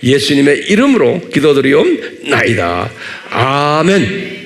예수님의 이름으로 기도드리옵나이다. 아멘.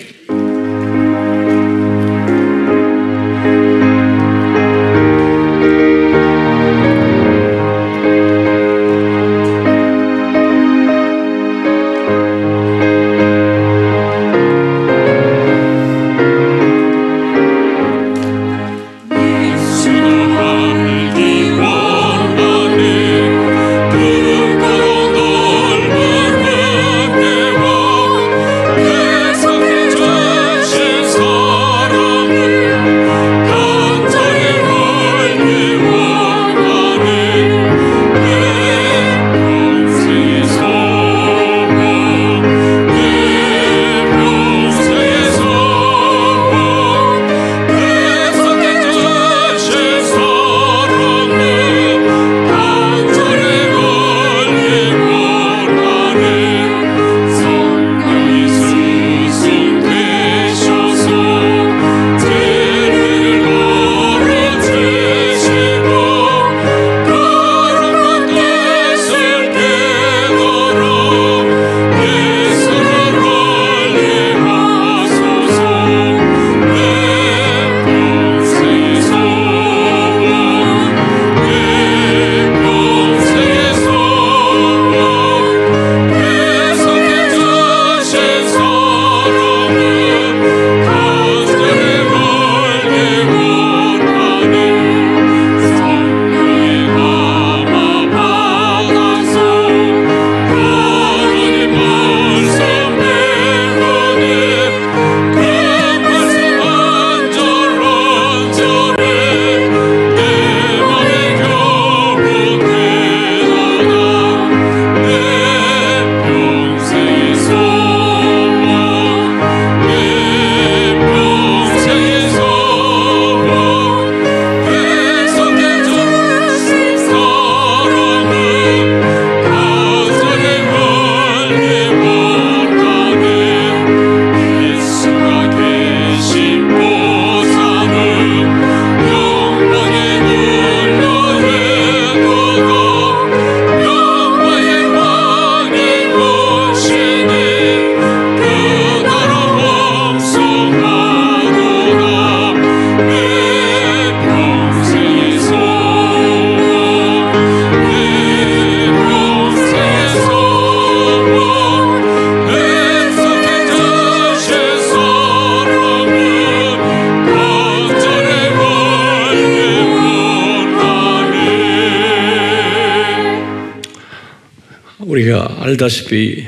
우리가 알다시피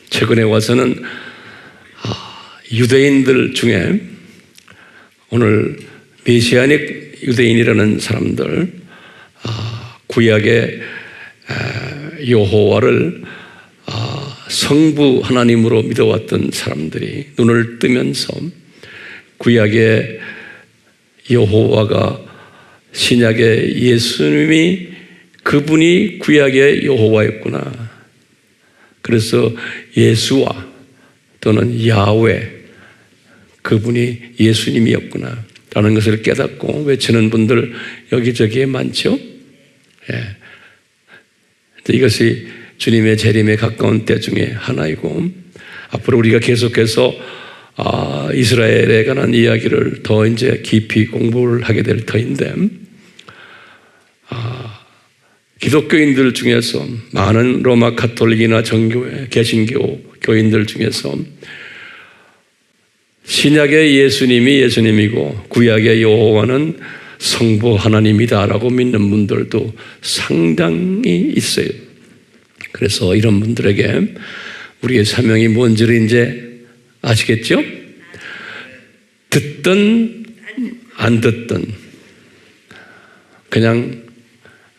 최근에 와서는 유대인들 중에 오늘 메시아닉 유대인이라는 사람들, 구약의 여호와를 성부 하나님으로 믿어왔던 사람들이 눈을 뜨면서 구약의 여호와가 신약의 예수님이 그분이 구약의 여호와였구나. 그래서 예수와 또는 야훼, 그분이 예수님이었구나 라는 것을 깨닫고 외치는 분들 여기저기에 많죠. 예. 이것이 주님의 재림에 가까운 때 중에 하나이고, 앞으로 우리가 계속해서 이스라엘에 관한 이야기를 더 이제 깊이 공부를 하게 될 터인데, 기독교인들 중에서 많은 로마 가톨릭이나 정교회, 개신교 교인들 중에서 신약의 예수님이 예수님이고 구약의 여호와는 성부 하나님이다라고 믿는 분들도 상당히 있어요. 그래서 이런 분들에게 우리의 사명이 뭔지를 이제 아시겠죠? 듣든 안 듣든 그냥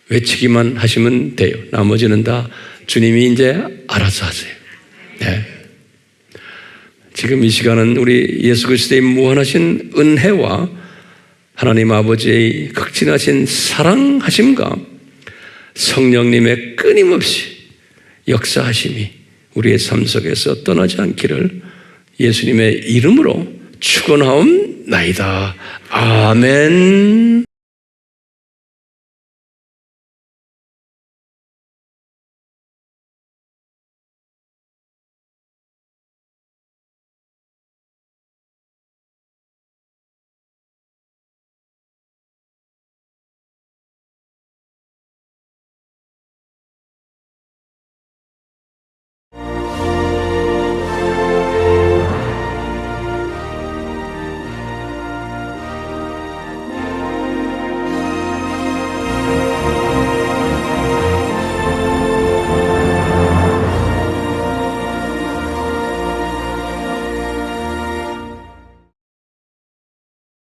외치기만 하시면 돼요. 나머지는 다 주님이 이제 알아서 하세요. 네. 지금 이 시간은 우리 예수 그리스도의 무한하신 은혜와 하나님 아버지의 극진하신 사랑하심과 성령님의 끊임없이 역사하심이 우리의 삶 속에서 떠나지 않기를 예수님의 이름으로 축원하옵나이다. 아멘.